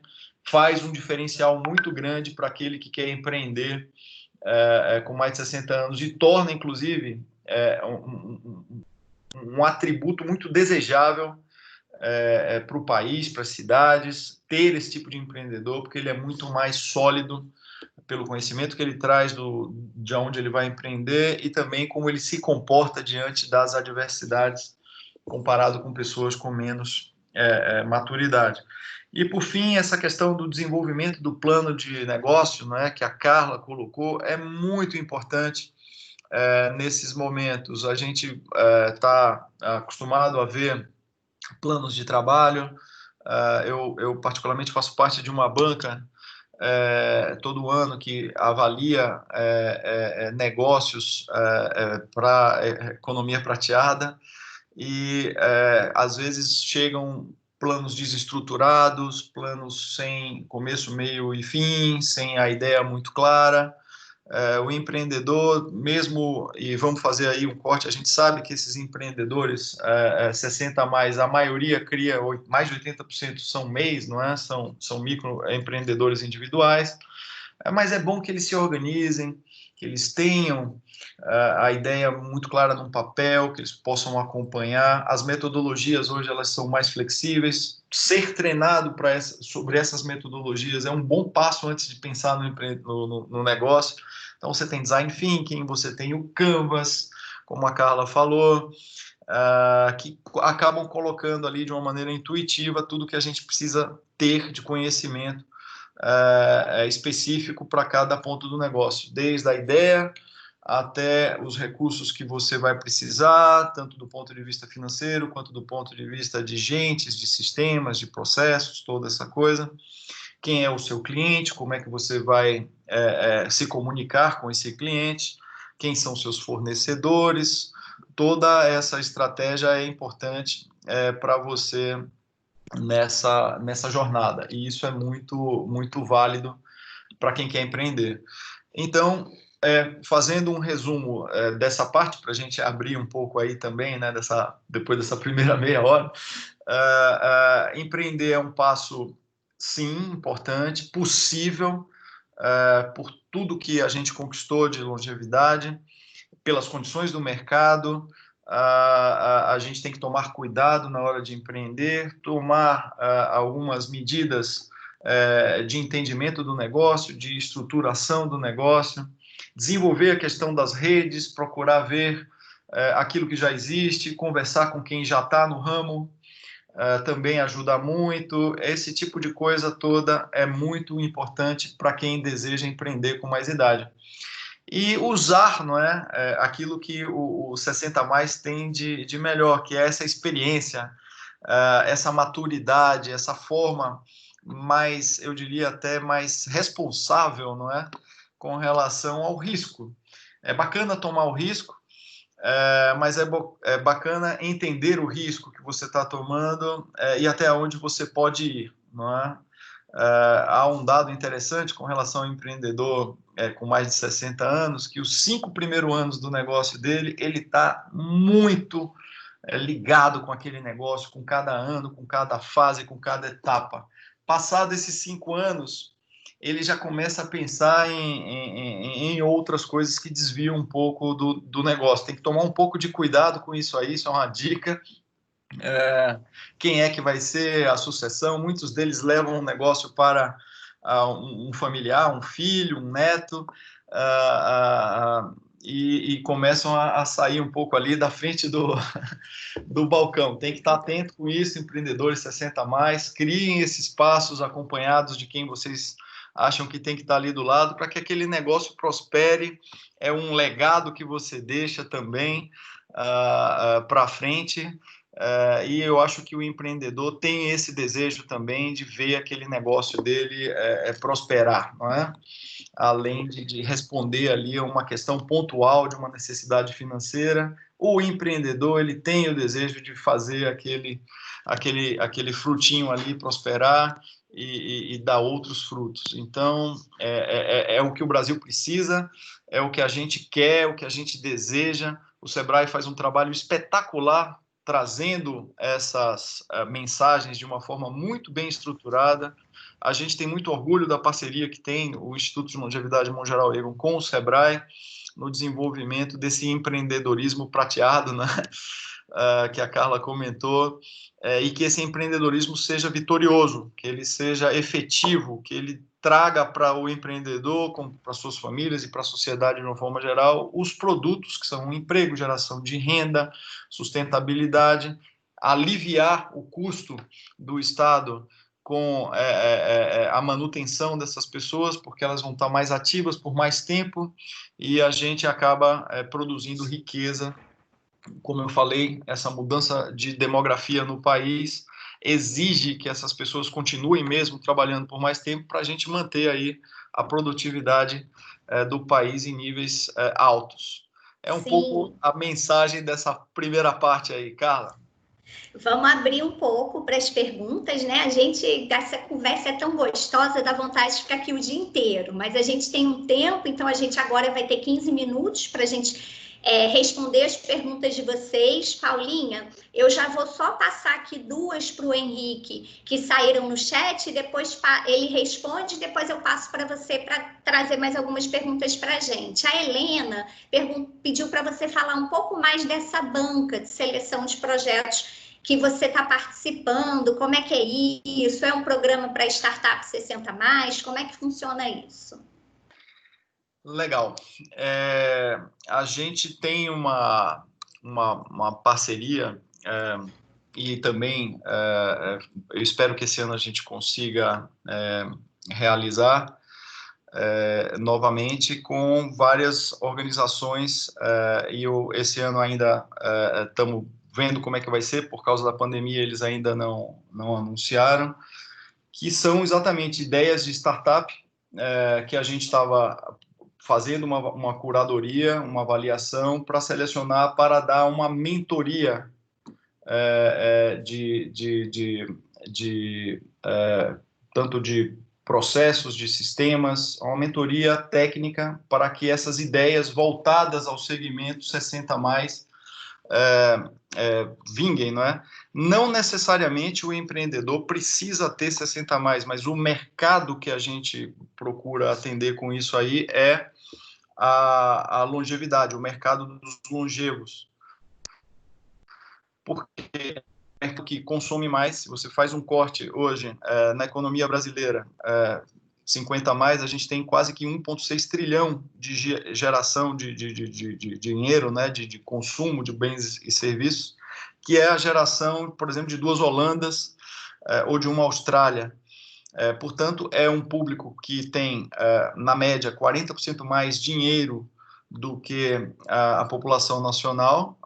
faz um diferencial muito grande para aquele que quer empreender com mais de 60 anos, e torna, inclusive, um atributo muito desejável para o país, para as cidades, ter esse tipo de empreendedor, porque ele é muito mais sólido pelo conhecimento que ele traz de onde ele vai empreender, e também como ele se comporta diante das adversidades, comparado com pessoas com menos maturidade. E, por fim, essa questão do desenvolvimento do plano de negócio, né, que a Carla colocou, é muito importante nesses momentos. A gente está acostumado a ver planos de trabalho. Eu particularmente faço parte de uma banca todo ano que avalia negócios para economia prateada, e às vezes chegam planos desestruturados, planos sem começo, meio e fim, sem a ideia muito clara. O empreendedor, mesmo, e vamos fazer aí um corte, a gente sabe que esses empreendedores 60 a mais, a maioria cria, mais de 80% são MEIs, não é? São microempreendedores individuais, mas é bom que eles se organizem, que eles tenham a ideia muito clara num papel, que eles possam acompanhar. As metodologias hoje elas são mais flexíveis. Ser treinado sobre essas metodologias é um bom passo antes de pensar no negócio. Então, você tem design thinking, você tem o Canvas, como a Carla falou, que acabam colocando ali de uma maneira intuitiva tudo que a gente precisa ter de conhecimento específico para cada ponto do negócio, desde a ideia até os recursos que você vai precisar, tanto do ponto de vista financeiro, quanto do ponto de vista de gentes, de sistemas, de processos, toda essa coisa. Quem é o seu cliente, como é que você vai se comunicar com esse cliente, quem são seus fornecedores, toda essa estratégia é importante para você nessa jornada, e isso é muito, muito válido para quem quer empreender. Então, fazendo um resumo dessa parte, para a gente abrir um pouco aí também, né, depois dessa primeira meia hora, empreender é um passo, sim, importante, possível, por tudo que a gente conquistou de longevidade, pelas condições do mercado. A gente tem que tomar cuidado na hora de empreender, tomar algumas medidas de entendimento do negócio, de estruturação do negócio, desenvolver a questão das redes, procurar ver aquilo que já existe, conversar com quem já está no ramo, também ajuda muito. Esse tipo de coisa toda é muito importante para quem deseja empreender com mais idade. E usar, não é, aquilo que o 60 mais tem de melhor, que é essa experiência, essa maturidade, essa forma mais, eu diria até mais responsável, não é, com relação ao risco. É bacana tomar o risco, mas é bacana entender o risco que você está tomando e até onde você pode ir, não é? Há um dado interessante com relação ao empreendedor com mais de 60 anos, que os 5 primeiros anos do negócio dele, ele está muito ligado com aquele negócio, com cada ano, com cada fase, com cada etapa. Passado esses 5 anos, ele já começa a pensar em outras coisas que desviam um pouco do negócio. Tem que tomar um pouco de cuidado com isso aí, isso é uma dica, quem é que vai ser a sucessão. Muitos deles levam o negócio para um familiar, um filho, um neto, e começam a sair um pouco ali da frente do balcão. Tem que estar atento com isso, empreendedores 60 a mais, criem esses passos acompanhados de quem vocês acham que tem que estar ali do lado, para que aquele negócio prospere. É um legado que você deixa também para frente. E eu acho que o empreendedor tem esse desejo também de ver aquele negócio dele prosperar, não é? Além de responder ali a uma questão pontual de uma necessidade financeira, o empreendedor ele tem o desejo de fazer aquele frutinho ali prosperar e dar outros frutos. Então, é o que o Brasil precisa, é o que a gente quer, o que a gente deseja. O Sebrae faz um trabalho espetacular trazendo essas mensagens de uma forma muito bem estruturada. A gente tem muito orgulho da parceria que tem o Instituto de Longevidade Mongeral Egon com o Sebrae no desenvolvimento desse empreendedorismo prateado, né? Que a Carla comentou, e que esse empreendedorismo seja vitorioso, que ele seja efetivo, que ele traga para o empreendedor, para suas famílias e para a sociedade de uma forma geral, os produtos que são emprego, geração de renda, sustentabilidade, aliviar o custo do Estado com a manutenção dessas pessoas, porque elas vão estar mais ativas por mais tempo, e a gente acaba produzindo riqueza. Como eu falei, essa mudança de demografia no país exige que essas pessoas continuem mesmo trabalhando por mais tempo para a gente manter aí a produtividade do país em níveis altos. É um pouco a mensagem dessa primeira parte aí, Carla. Vamos abrir um pouco para as perguntas, né? Essa conversa é tão gostosa, dá vontade de ficar aqui o dia inteiro, mas a gente tem um tempo, então a gente agora vai ter 15 minutos para a gente responder as perguntas de vocês. Paulinha, eu já vou só passar aqui duas para o Henrique, que saíram no chat, depois ele responde, depois eu passo para você para trazer mais algumas perguntas para a gente. A Helena pediu para você falar um pouco mais dessa banca de seleção de projetos que você está participando, como é que é isso? É um programa para startup 60 mais? Como é que funciona isso? Legal. A gente tem uma parceria e também eu espero que esse ano a gente consiga realizar novamente com várias organizações e esse ano ainda estamos vendo como é que vai ser, por causa da pandemia eles ainda não anunciaram, que são exatamente ideias de startup que a gente estava fazendo uma curadoria, uma avaliação para selecionar, para dar uma mentoria tanto de processos, de sistemas, uma mentoria técnica para que essas ideias voltadas ao segmento 60 mais vinguem, não é? Não necessariamente o empreendedor precisa ter 60 mais, mas o mercado que a gente procura atender com isso aí é a longevidade, o mercado dos longevos. Porque é que consome mais. Se você faz um corte hoje na economia brasileira, 50 mais, a gente tem quase que 1,6 trilhão de geração de dinheiro, né, de consumo de bens e serviços, que é a geração, por exemplo, de 2 Holandas ou de uma Austrália. Portanto, é um público que tem, na média, 40% mais dinheiro do que a população nacional,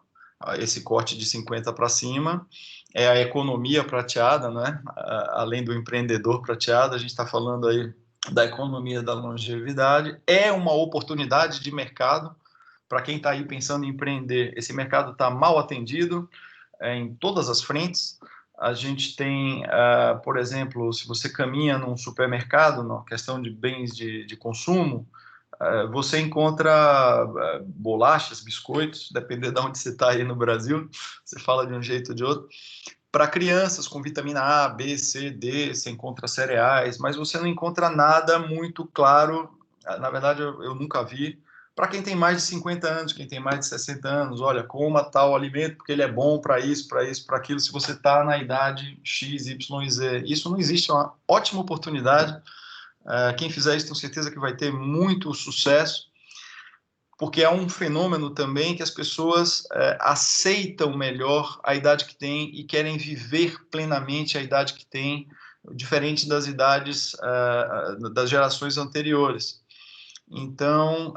esse corte de 50 para cima. É a economia prateada, né? Além do empreendedor prateado, a gente está falando aí da economia da longevidade. É uma oportunidade de mercado para quem está aí pensando em empreender. Esse mercado está mal atendido em todas as frentes. A gente tem, por exemplo, se você caminha num supermercado, na questão de bens de consumo, você encontra bolachas, biscoitos, dependendo de onde você está aí no Brasil, você fala de um jeito ou de outro. Para crianças com vitamina A, B, C, D, você encontra cereais, mas você não encontra nada muito claro. Na verdade, eu nunca vi para quem tem mais de 50 anos, quem tem mais de 60 anos, olha, coma tal alimento porque ele é bom para isso, para aquilo, se você está na idade X, Y e Z. Isso não existe, é uma ótima oportunidade. Quem fizer isso, tenho certeza que vai ter muito sucesso, porque é um fenômeno também que as pessoas aceitam melhor a idade que têm e querem viver plenamente a idade que têm, diferente das idades das gerações anteriores. Então,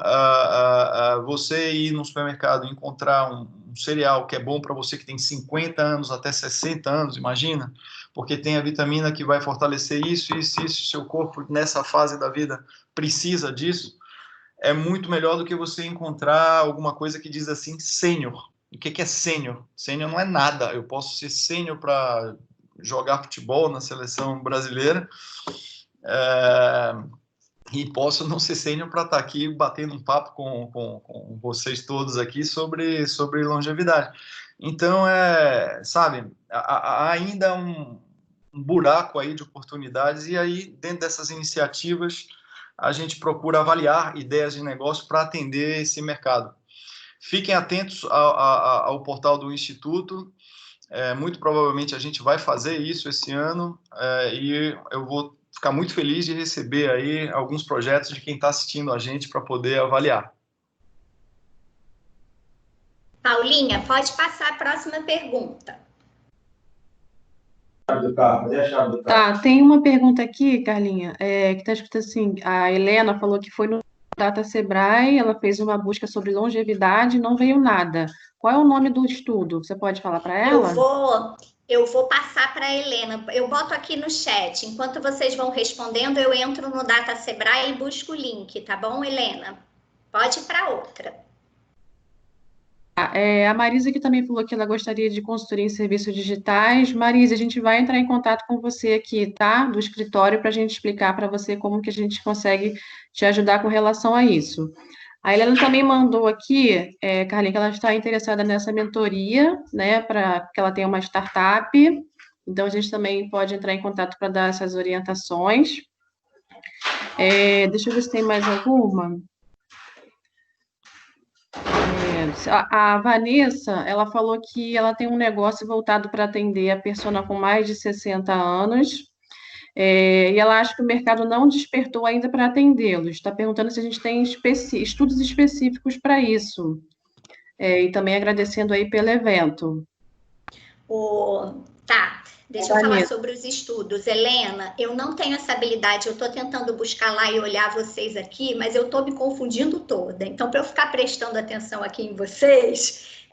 você ir no supermercado e encontrar um cereal que é bom para você que tem 50 anos até 60 anos, imagina, porque tem a vitamina que vai fortalecer isso, seu corpo nessa fase da vida precisa disso, é muito melhor do que você encontrar alguma coisa que diz assim, sênior. O que é sênior? Sênior não é nada. Eu posso ser sênior para jogar futebol na seleção brasileira, e posso não ser sênior para estar aqui batendo um papo com vocês todos aqui sobre longevidade. Então, sabe, há ainda um buraco aí de oportunidades, e aí, dentro dessas iniciativas, a gente procura avaliar ideias de negócio para atender esse mercado. Fiquem atentos ao portal do Instituto, muito provavelmente a gente vai fazer isso esse ano, e eu vou ficar muito feliz de receber aí alguns projetos de quem está assistindo a gente para poder avaliar. Paulinha, pode passar a próxima pergunta. Tá, tem uma pergunta aqui, Carlinha, que está escrito assim, a Helena falou que foi no Data Sebrae, ela fez uma busca sobre longevidade e não veio nada. Qual é o nome do estudo? Você pode falar para ela? Eu vou passar para a Helena. Eu boto aqui no chat. Enquanto vocês vão respondendo, eu entro no Data Sebrae e busco o link, tá bom, Helena? Pode ir para outra. A Marisa que também falou que ela gostaria de consultoria em serviços digitais. Marisa, a gente vai entrar em contato com você aqui, tá? Do escritório, para a gente explicar para você como que a gente consegue te ajudar com relação a isso. A Helena também mandou aqui, Carlinhos, que ela está interessada nessa mentoria, né? Porque ela tem uma startup. Então, a gente também pode entrar em contato para dar essas orientações. Deixa eu ver se tem mais alguma. A Vanessa, ela falou que ela tem um negócio voltado para atender a pessoa com mais de 60 anos, e ela acha que o mercado não despertou ainda para atendê-los. Está perguntando se a gente tem estudos específicos para isso. E também agradecendo aí pelo evento. Tá. Deixa eu falar sobre os estudos. Helena, eu não tenho essa habilidade, eu estou tentando buscar lá e olhar vocês aqui, mas eu estou me confundindo toda. Então, para eu ficar prestando atenção aqui em vocês,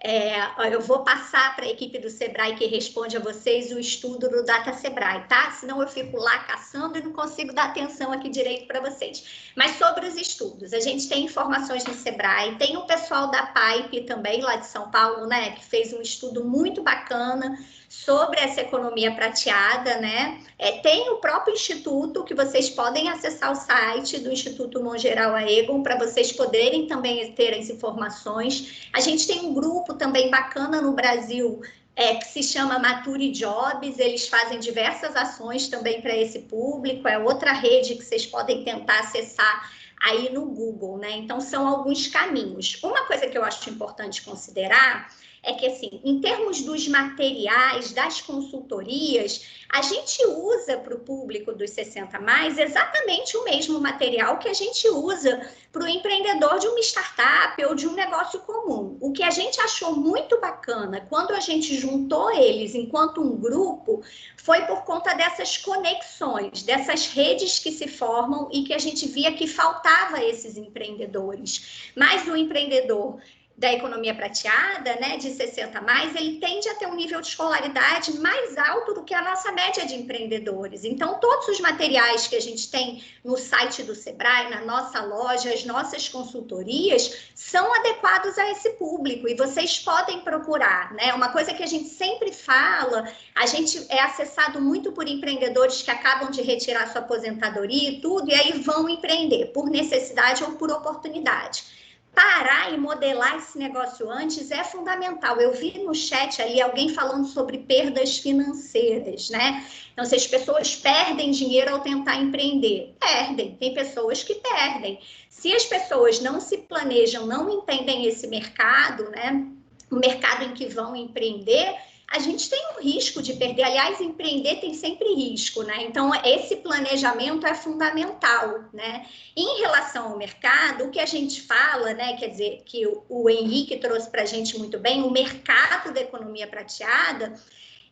eu vou passar para a equipe do Sebrae que responde a vocês o estudo do Data Sebrae, tá? Senão eu fico lá caçando e não consigo dar atenção aqui direito para vocês. Mas sobre os estudos, a gente tem informações no Sebrae, tem o pessoal da Pipe também, lá de São Paulo, né, que fez um estudo muito bacana sobre essa economia prateada, né? Tem o próprio Instituto, que vocês podem acessar o site do Instituto Mongeral Aegon para vocês poderem também ter as informações. A gente tem um grupo também bacana no Brasil, que se chama Mature Jobs, eles fazem diversas ações também para esse público, é outra rede que vocês podem tentar acessar aí no Google, né? Então, são alguns caminhos. Uma coisa que eu acho importante considerar é que, assim, em termos dos materiais, das consultorias, a gente usa para o público dos 60 mais exatamente o mesmo material que a gente usa para o empreendedor de uma startup ou de um negócio comum. O que a gente achou muito bacana quando a gente juntou eles enquanto um grupo foi por conta dessas conexões, dessas redes que se formam e que a gente via que faltava esses empreendedores. Mas o empreendedor da economia prateada, né, de 60 mais, ele tende a ter um nível de escolaridade mais alto do que a nossa média de empreendedores. Então, todos os materiais que a gente tem no site do Sebrae, na nossa loja, as nossas consultorias, são adequados a esse público e vocês podem procurar, né? Uma coisa que a gente sempre fala, a gente é acessado muito por empreendedores que acabam de retirar sua aposentadoria e tudo, e aí vão empreender por necessidade ou por oportunidade. parar e modelar esse negócio antes é fundamental. Eu vi no chat ali alguém falando sobre perdas financeiras, né? Então, se as pessoas perdem dinheiro ao tentar empreender, perdem. Tem pessoas que perdem. Se as pessoas não se planejam, não entendem esse mercado, né? O mercado em que vão empreender, a gente tem um risco de perder. Aliás, empreender tem sempre risco, né? Então, esse planejamento é fundamental, né? Em relação ao mercado, o que a gente fala, né? Quer dizer, que o Henrique trouxe para a gente muito bem, o mercado da economia prateada,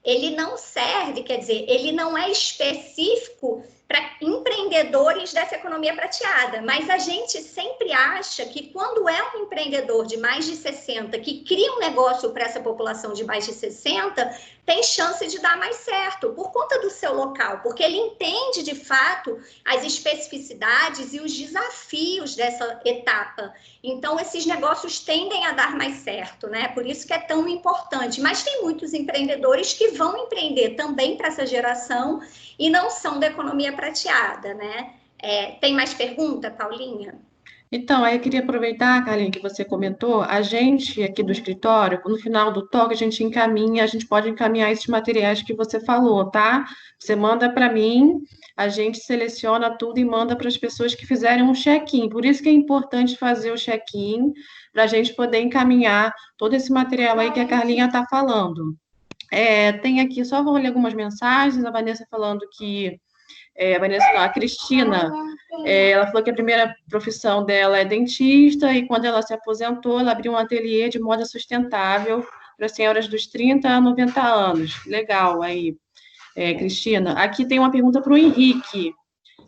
ele não serve, quer dizer, ele não é específico para empreendedores dessa economia prateada, mas a gente sempre acha que quando é um empreendedor de mais de 60 que cria um negócio para essa população de mais de 60, tem chance de dar mais certo, por conta do seu local, porque ele entende de fato as especificidades e os desafios dessa etapa. Então, esses negócios tendem a dar mais certo, né? Por isso que é tão importante. Mas tem muitos empreendedores que vão empreender também para essa geração e não são da economia prateada, né? Tem mais pergunta, Paulinha? Então, aí eu queria aproveitar, Carlinhos, que você comentou, a gente aqui do escritório, no final do talk, a gente pode encaminhar esses materiais que você falou, tá? Você manda para mim, a gente seleciona tudo e manda para as pessoas que fizerem um check-in. Por isso que é importante fazer o check-in, para a gente poder encaminhar todo esse material aí que a Carlinha está falando. Tem aqui, só vou ler algumas mensagens, a Vanessa falando que a Vanessa não, a Cristina, ela falou que a primeira profissão dela é dentista e quando ela se aposentou, ela abriu um ateliê de moda sustentável para senhoras dos 30 a 90 anos. Legal aí, Cristina. Aqui tem uma pergunta para o Henrique.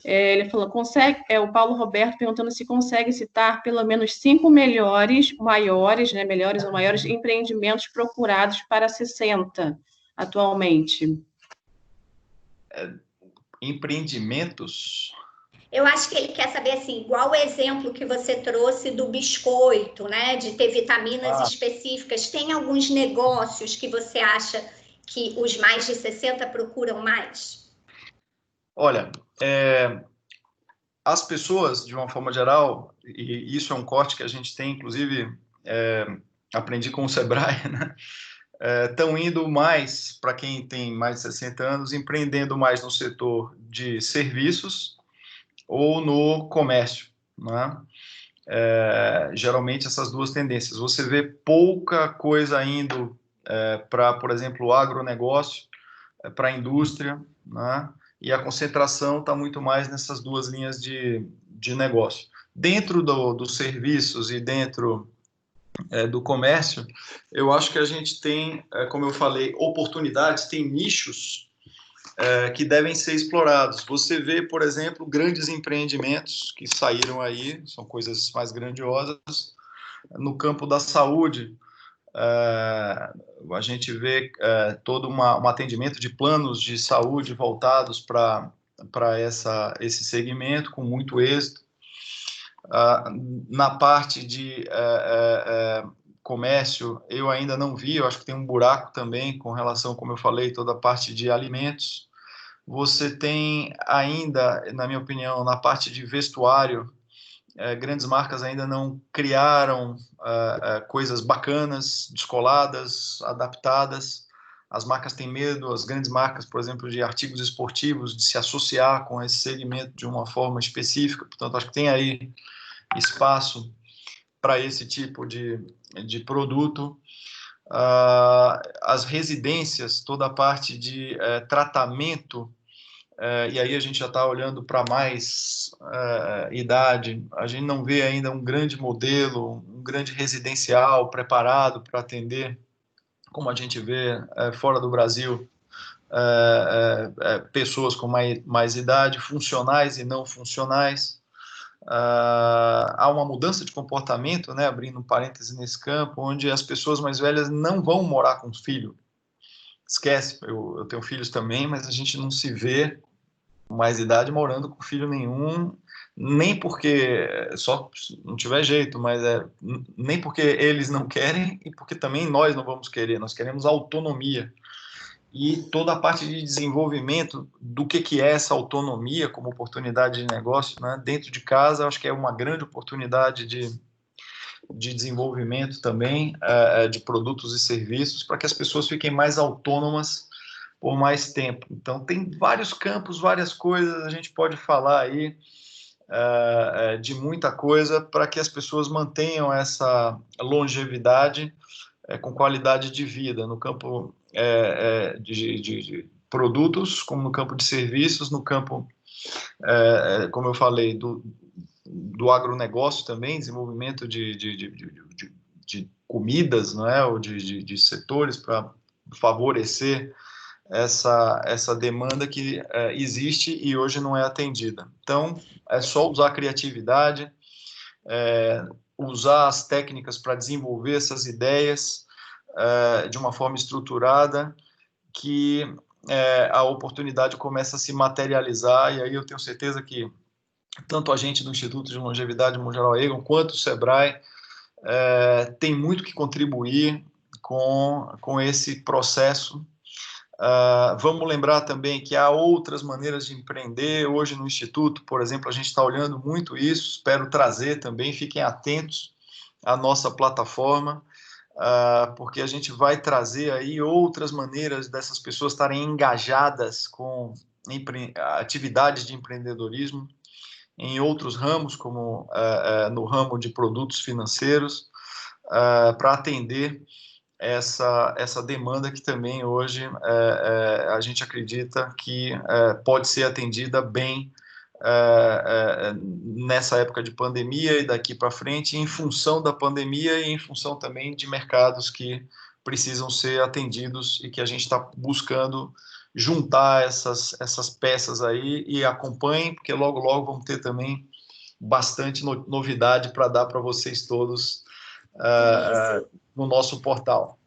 Ele falou, o Paulo Roberto perguntando se consegue citar pelo menos 5 melhores ou maiores empreendimentos procurados para 60 atualmente. Empreendimentos? Eu acho que ele quer saber, assim, igual o exemplo que você trouxe do biscoito, né, de ter vitaminas específicas, tem alguns negócios que você acha que os mais de 60 procuram mais? Olha, as pessoas, de uma forma geral, e isso é um corte que a gente tem, inclusive, aprendi com o Sebrae, né? Estão indo mais, para quem tem mais de 60 anos, empreendendo mais no setor de serviços ou no comércio, né? Geralmente essas duas tendências. Você vê pouca coisa indo para, por exemplo, o agronegócio, para a indústria, né? E a concentração está muito mais nessas duas linhas de negócio. Dentro dos serviços e dentro do comércio, eu acho que a gente tem, como eu falei, oportunidades, tem nichos que devem ser explorados. Você vê, por exemplo, grandes empreendimentos que saíram aí, são coisas mais grandiosas, no campo da saúde. A gente vê todo um atendimento de planos de saúde voltados para esse segmento, com muito êxito. Na parte de comércio, eu ainda não vi, eu acho que tem um buraco também com relação, como eu falei, toda a parte de alimentos. Você tem ainda, na minha opinião, na parte de vestuário, grandes marcas ainda não criaram coisas bacanas, descoladas, adaptadas. As marcas têm medo, as grandes marcas, por exemplo, de artigos esportivos, de se associar com esse segmento de uma forma específica. Portanto, acho que tem aí espaço para esse tipo de produto. As residências, toda a parte de tratamento, e aí a gente já está olhando para mais idade, a gente não vê ainda um grande modelo, um grande residencial preparado para atender, como a gente vê fora do Brasil, pessoas com mais idade, funcionais e não funcionais. Há uma mudança de comportamento, né, abrindo um parêntese nesse campo, onde as pessoas mais velhas não vão morar com filho. Esquece, eu tenho filhos também, mas a gente não se vê com mais idade morando com filho nenhum, nem porque só não tiver jeito, mas nem porque eles não querem e porque também nós não vamos querer, nós queremos autonomia. E toda a parte de desenvolvimento do que é essa autonomia como oportunidade de negócio, né? Dentro de casa, acho que é uma grande oportunidade de de desenvolvimento também de produtos e serviços para que as pessoas fiquem mais autônomas por mais tempo. Então, tem vários campos, várias coisas, a gente pode falar aí de muita coisa para que as pessoas mantenham essa longevidade com qualidade de vida, no campo de produtos, como no campo de serviços, no campo, como eu falei, do agronegócio também, desenvolvimento de comidas, não é? Ou de setores para favorecer essa demanda que existe e hoje não é atendida. Então, é só usar a criatividade, usar as técnicas para desenvolver essas ideias de uma forma estruturada, que a oportunidade começa a se materializar, e aí eu tenho certeza que tanto a gente do Instituto de Longevidade Mogeral Egon, quanto o SEBRAE, tem muito que contribuir com esse processo. Vamos lembrar também que há outras maneiras de empreender. Hoje no Instituto, por exemplo, a gente está olhando muito isso, espero trazer também, fiquem atentos à nossa plataforma, porque a gente vai trazer aí outras maneiras dessas pessoas estarem engajadas com atividades de empreendedorismo em outros ramos, como no ramo de produtos financeiros, para atender essa demanda que também hoje a gente acredita que pode ser atendida bem nessa época de pandemia e daqui para frente, em função da pandemia e em função também de mercados que precisam ser atendidos e que a gente está buscando juntar essas peças aí. E acompanhem, porque logo vamos ter também bastante novidade para dar para vocês todos no nosso portal.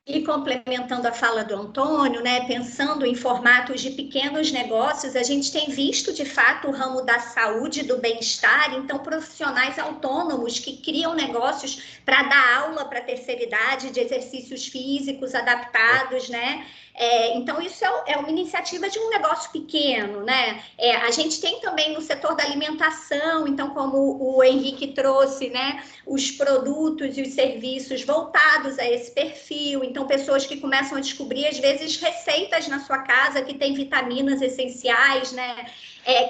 E complementando a fala do Antônio, né, pensando em formatos de pequenos negócios, a gente tem visto, de fato, o ramo da saúde e do bem-estar, então profissionais autônomos que criam negócios para dar aula para a terceira idade, de exercícios físicos adaptados, né? Então, isso é uma iniciativa de um negócio pequeno, né? A gente tem também no setor da alimentação, então, como o Henrique trouxe, né, os produtos e os serviços voltados a esse perfil. Então, pessoas que começam a descobrir, às vezes, receitas na sua casa que tem vitaminas essenciais, né?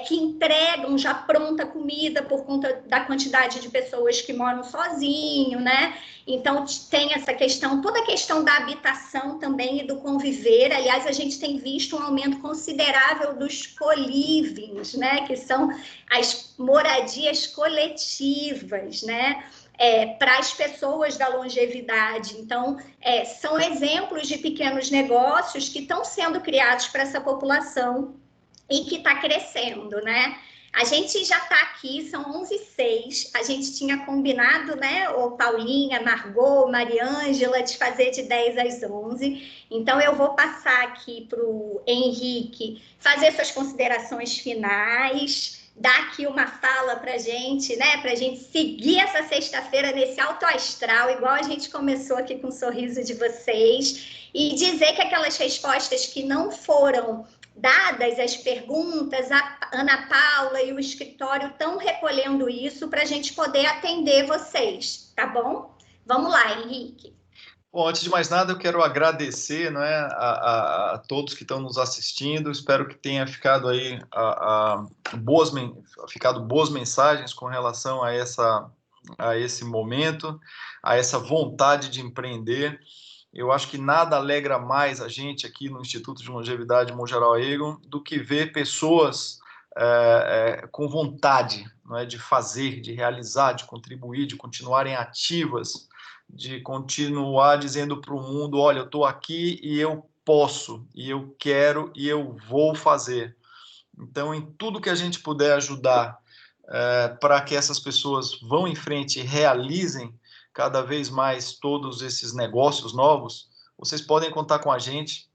Que entregam já pronta comida por conta da quantidade de pessoas que moram sozinho, né? Então, tem essa questão, toda a questão da habitação também e do conviver. Aliás, a gente tem visto um aumento considerável dos co-livings, né? Que são as moradias coletivas, né? Para as pessoas da longevidade. Então, são exemplos de pequenos negócios que estão sendo criados para essa população e que está crescendo, né? A gente já está aqui, são 11h06, a gente tinha combinado, né, o Paulinha, Margot, Mariângela, de fazer de 10 às 11. Então, eu vou passar aqui para o Henrique fazer suas considerações finais, dar aqui uma fala para a gente, né, para a gente seguir essa sexta-feira nesse alto astral, igual a gente começou aqui com o sorriso de vocês, e dizer que aquelas respostas que não foram dadas as perguntas, a Ana Paula e o escritório estão recolhendo isso para a gente poder atender vocês, tá bom? Vamos lá, Henrique. Bom, antes de mais nada, eu quero agradecer, não é, a todos que estão nos assistindo. Espero que tenha ficado aí boas mensagens com relação a esse momento, a essa vontade de empreender. Eu acho que nada alegra mais a gente aqui no Instituto de Longevidade Mogeral Egon do que ver pessoas com vontade, não é, de fazer, de realizar, de contribuir, de continuarem ativas, de continuar dizendo para o mundo, olha, eu estou aqui e eu posso, e eu quero, e eu vou fazer. Então, em tudo que a gente puder ajudar para que essas pessoas vão em frente e realizem cada vez mais todos esses negócios novos, vocês podem contar com a gente.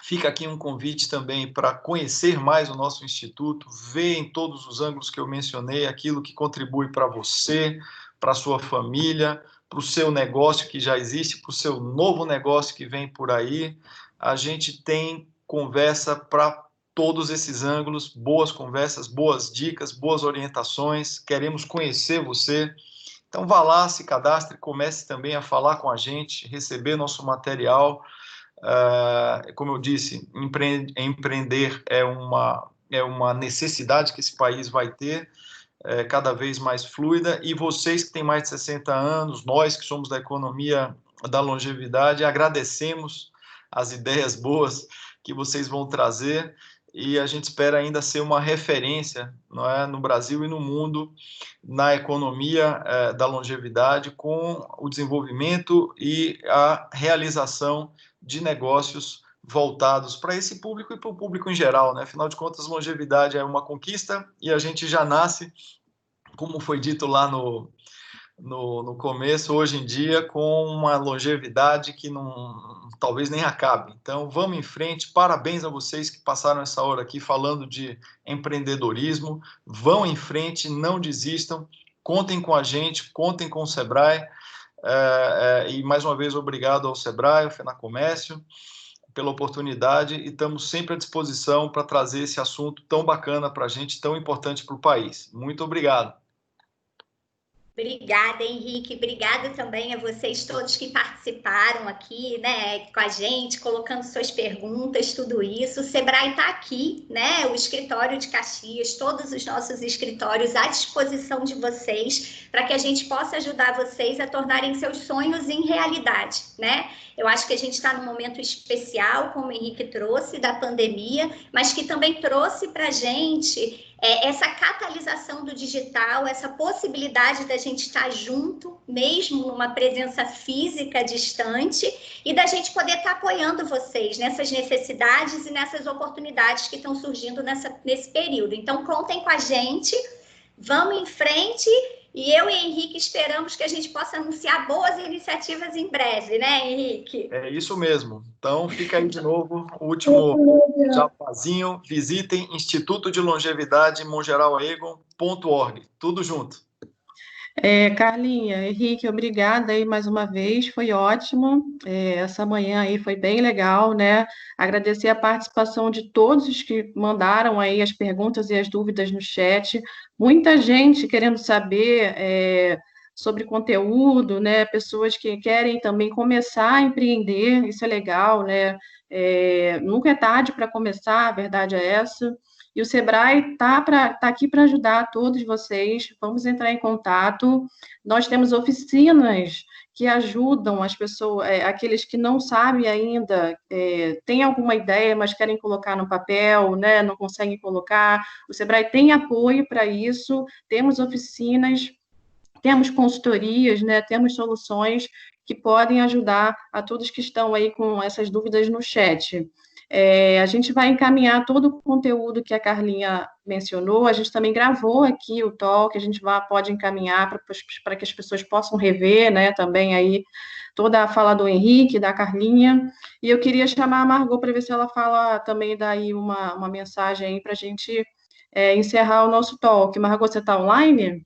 Fica aqui um convite também para conhecer mais o nosso instituto, ver em todos os ângulos que eu mencionei aquilo que contribui para você, para a sua família, para o seu negócio que já existe, para o seu novo negócio que vem por aí. A gente tem conversa para todos esses ângulos, boas conversas, boas dicas, boas orientações. Queremos conhecer você. Então, vá lá, se cadastre, comece também a falar com a gente, receber nosso material. Como eu disse, empreender é uma necessidade que esse país vai ter, cada vez mais fluida, e vocês que têm mais de 60 anos, nós que somos da economia da longevidade, agradecemos as ideias boas que vocês vão trazer, e a gente espera ainda ser uma referência, não é, no Brasil e no mundo, na economia da longevidade, com o desenvolvimento e a realização de negócios voltados para esse público e para o público em geral, né? Afinal de contas, longevidade é uma conquista e a gente já nasce, como foi dito lá no começo, hoje em dia, com uma longevidade que talvez nem acabe. Então, vamos em frente. Parabéns a vocês que passaram essa hora aqui falando de empreendedorismo. Vão em frente, não desistam. Contem com a gente, contem com o Sebrae. E, mais uma vez, obrigado ao Sebrae, ao FENAComércio, pela oportunidade, e estamos sempre à disposição para trazer esse assunto tão bacana para a gente, tão importante para o país. Muito obrigado. Obrigada, Henrique. Obrigada também a vocês todos que participaram aqui, né, com a gente, colocando suas perguntas, tudo isso. O Sebrae está aqui, né, o escritório de Caxias, todos os nossos escritórios à disposição de vocês, para que a gente possa ajudar vocês a tornarem seus sonhos em realidade, né? Eu acho que a gente está num momento especial, como o Henrique trouxe, da pandemia, mas que também trouxe para a gente essa catalisação do digital, essa possibilidade da gente estar junto, mesmo numa presença física distante, e da gente poder estar apoiando vocês nessas necessidades e nessas oportunidades que estão surgindo nesse período. Então, contem com a gente, vamos em frente, e eu e Henrique esperamos que a gente possa anunciar boas iniciativas em breve, né, Henrique? É isso mesmo. Então, fica aí de novo o último jabazinho. Visitem Instituto de Longevidade mongeralegon.org. Tudo junto. Carlinha, Henrique, obrigada aí mais uma vez, foi ótimo. Essa manhã aí foi bem legal, né? Agradecer a participação de todos os que mandaram aí as perguntas e as dúvidas no chat. Muita gente querendo saber sobre conteúdo, né? Pessoas que querem também começar a empreender, isso é legal, né? Nunca é tarde para começar, a verdade é essa. E o Sebrae está aqui para ajudar todos vocês. Vamos entrar em contato. Nós temos oficinas que ajudam as pessoas, aqueles que não sabem ainda, têm alguma ideia, mas querem colocar no papel, né? Não conseguem colocar. O Sebrae tem apoio para isso. Temos oficinas, temos consultorias, né? Temos soluções que podem ajudar a todos que estão aí com essas dúvidas no chat. A gente vai encaminhar todo o conteúdo que a Carlinha mencionou, a gente também gravou aqui o talk, a gente pode encaminhar para que as pessoas possam rever, né, também aí toda a fala do Henrique, da Carlinha, e eu queria chamar a Margot para ver se ela fala também daí uma mensagem aí para a gente encerrar o nosso talk. Margot, você está online?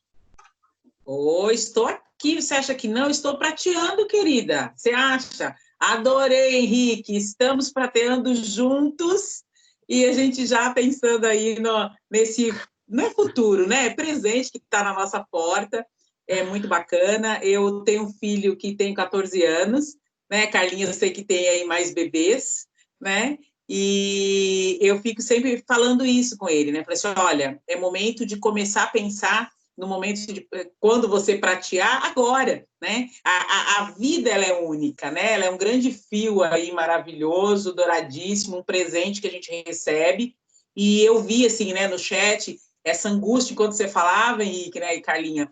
Estou aqui, você acha que não? Estou prateando, querida, você acha? Adorei, Henrique, estamos prateando juntos e a gente já pensando aí nesse, não é futuro, né? Presente que está na nossa porta, é muito bacana. Eu tenho um filho que tem 14 anos, né? Carlinha, eu sei que tem aí mais bebês, né? E eu fico sempre falando isso com ele, né? Falei assim, olha, é momento de começar a pensar no momento de quando você pratear, agora, né? A vida, ela é única, né? Ela é um grande fio aí maravilhoso, douradíssimo, um presente que a gente recebe, e eu vi, assim, né, no chat, essa angústia enquanto você falava, Henrique, né, e Carlinha,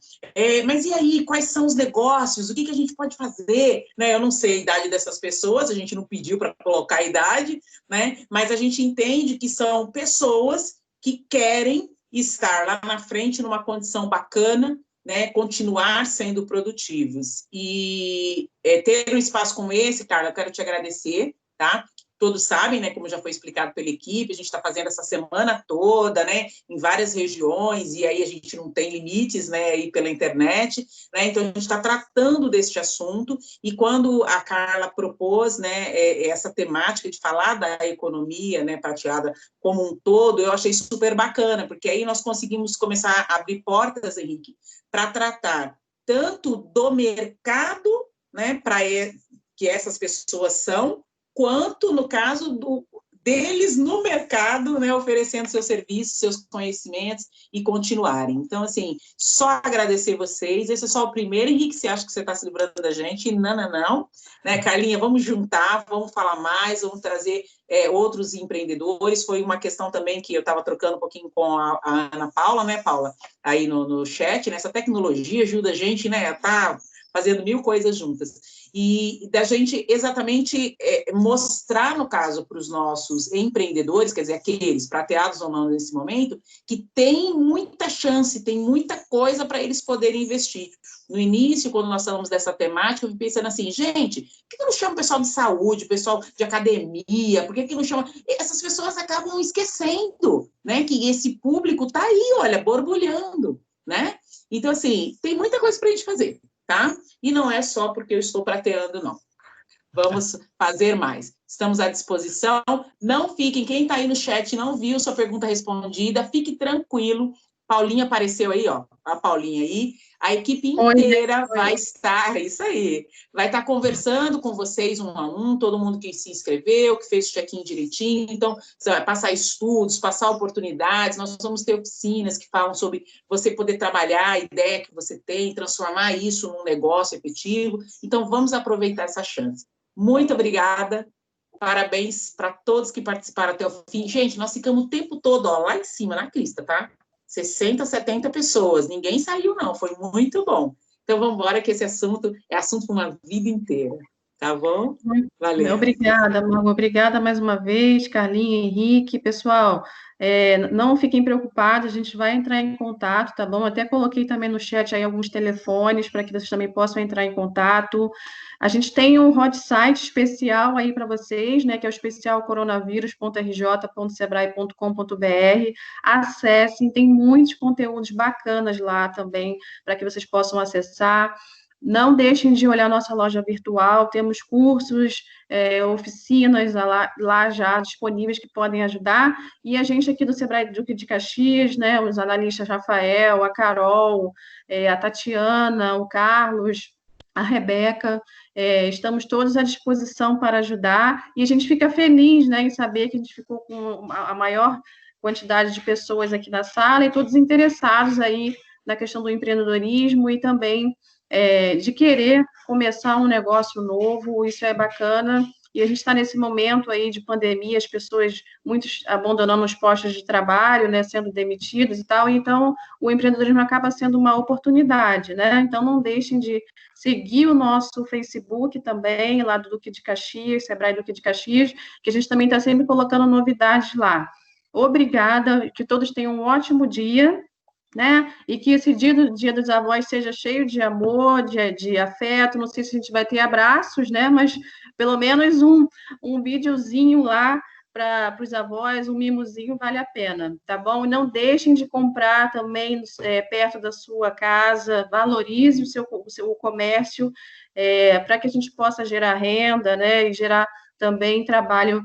mas e aí, quais são os negócios? O que a gente pode fazer? Né? Eu não sei a idade dessas pessoas, a gente não pediu para colocar a idade, né? Mas a gente entende que são pessoas que querem estar lá na frente numa condição bacana, né, continuar sendo produtivos. E ter um espaço como esse, Carla, eu quero te agradecer, tá? Todos sabem, né, como já foi explicado pela equipe, a gente está fazendo essa semana toda, né, em várias regiões, e aí a gente não tem limites, né, aí pela internet, né, então a gente está tratando deste assunto, e quando a Carla propôs, né, essa temática de falar da economia, né, prateada como um todo, eu achei super bacana, porque aí nós conseguimos começar a abrir portas, Henrique, para tratar tanto do mercado, né, que essas pessoas são, quanto no caso deles no mercado, né, oferecendo seus serviços, seus conhecimentos e continuarem. Então, assim, só agradecer vocês. Esse é só o primeiro. Henrique, você acha que você está se livrando da gente? Não. Né, Carlinha, vamos juntar, vamos falar mais, vamos trazer outros empreendedores. Foi uma questão também que eu estava trocando um pouquinho com a Ana Paula, né, Paula? Aí no chat, né? Essa tecnologia ajuda a gente, né, a estar fazendo 1000 coisas juntas. E da gente exatamente mostrar, no caso, para os nossos empreendedores, quer dizer, aqueles prateados ou não nesse momento, que tem muita chance, tem muita coisa para eles poderem investir. No início, quando nós falamos dessa temática, eu fui pensando assim, gente, por que não chama o pessoal de saúde, o pessoal de academia, por que não chama... Essas pessoas acabam esquecendo, né, que esse público está aí, olha, borbulhando, né? Então, assim, tem muita coisa para a gente fazer, tá? E não é só porque eu estou prateando, não. Vamos fazer mais. Estamos à disposição. Não fiquem, quem está aí no chat não viu sua pergunta respondida, fique tranquilo. Paulinha apareceu aí, ó. A Paulinha aí. A equipe inteira vai estar, isso aí, vai estar conversando com vocês um a um, todo mundo que se inscreveu, que fez o check-in direitinho. Então, você vai passar estudos, passar oportunidades. Nós vamos ter oficinas que falam sobre você poder trabalhar a ideia que você tem, transformar isso num negócio efetivo. Então, vamos aproveitar essa chance. Muito obrigada. Parabéns para todos que participaram até o fim. Gente, nós ficamos o tempo todo, ó, lá em cima, na crista, tá? 60, 70 pessoas. Ninguém saiu, não. Foi muito bom. Então, vamos embora, que esse assunto é assunto para uma vida inteira. Tá bom? Valeu. Obrigada, Margot. Obrigada mais uma vez, Carlinha, Henrique. Pessoal, não fiquem preocupados, a gente vai entrar em contato, tá bom? Até coloquei também no chat aí alguns telefones para que vocês também possam entrar em contato. A gente tem um hot site especial aí para vocês, né, que é o especial coronavírus.rj.sebrae.com.br. Acessem, tem muitos conteúdos bacanas lá também para que vocês possam acessar. Não deixem de olhar nossa loja virtual, temos cursos, oficinas lá já disponíveis que podem ajudar, e a gente aqui do Sebrae Duque de Caxias, né, os analistas Rafael, a Carol, a Tatiana, o Carlos, a Rebeca, estamos todos à disposição para ajudar, e a gente fica feliz, né, em saber que a gente ficou com a maior quantidade de pessoas aqui na sala, e todos interessados aí na questão do empreendedorismo e também de querer começar um negócio novo, isso é bacana, e a gente está nesse momento aí de pandemia, as pessoas, muitos abandonando os postos de trabalho, né, sendo demitidos e tal, então o empreendedorismo acaba sendo uma oportunidade, né, então não deixem de seguir o nosso Facebook também, lá do Duque de Caxias, Sebrae Duque de Caxias, que a gente também está sempre colocando novidades lá. Obrigada, que todos tenham um ótimo dia, né? E que esse dia dos avós seja cheio de amor, de afeto. Não sei se a gente vai ter abraços, né? Mas pelo menos um videozinho lá para os avós, um mimozinho vale a pena, tá bom? E não deixem de comprar também perto da sua casa, valorize o seu comércio, para que a gente possa gerar renda, né? E gerar também trabalho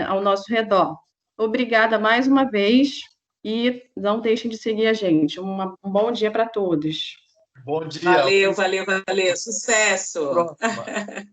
ao nosso redor. Obrigada mais uma vez. E não deixem de seguir a gente. Um bom dia para todos. Bom dia. Valeu. Sucesso. Próxima.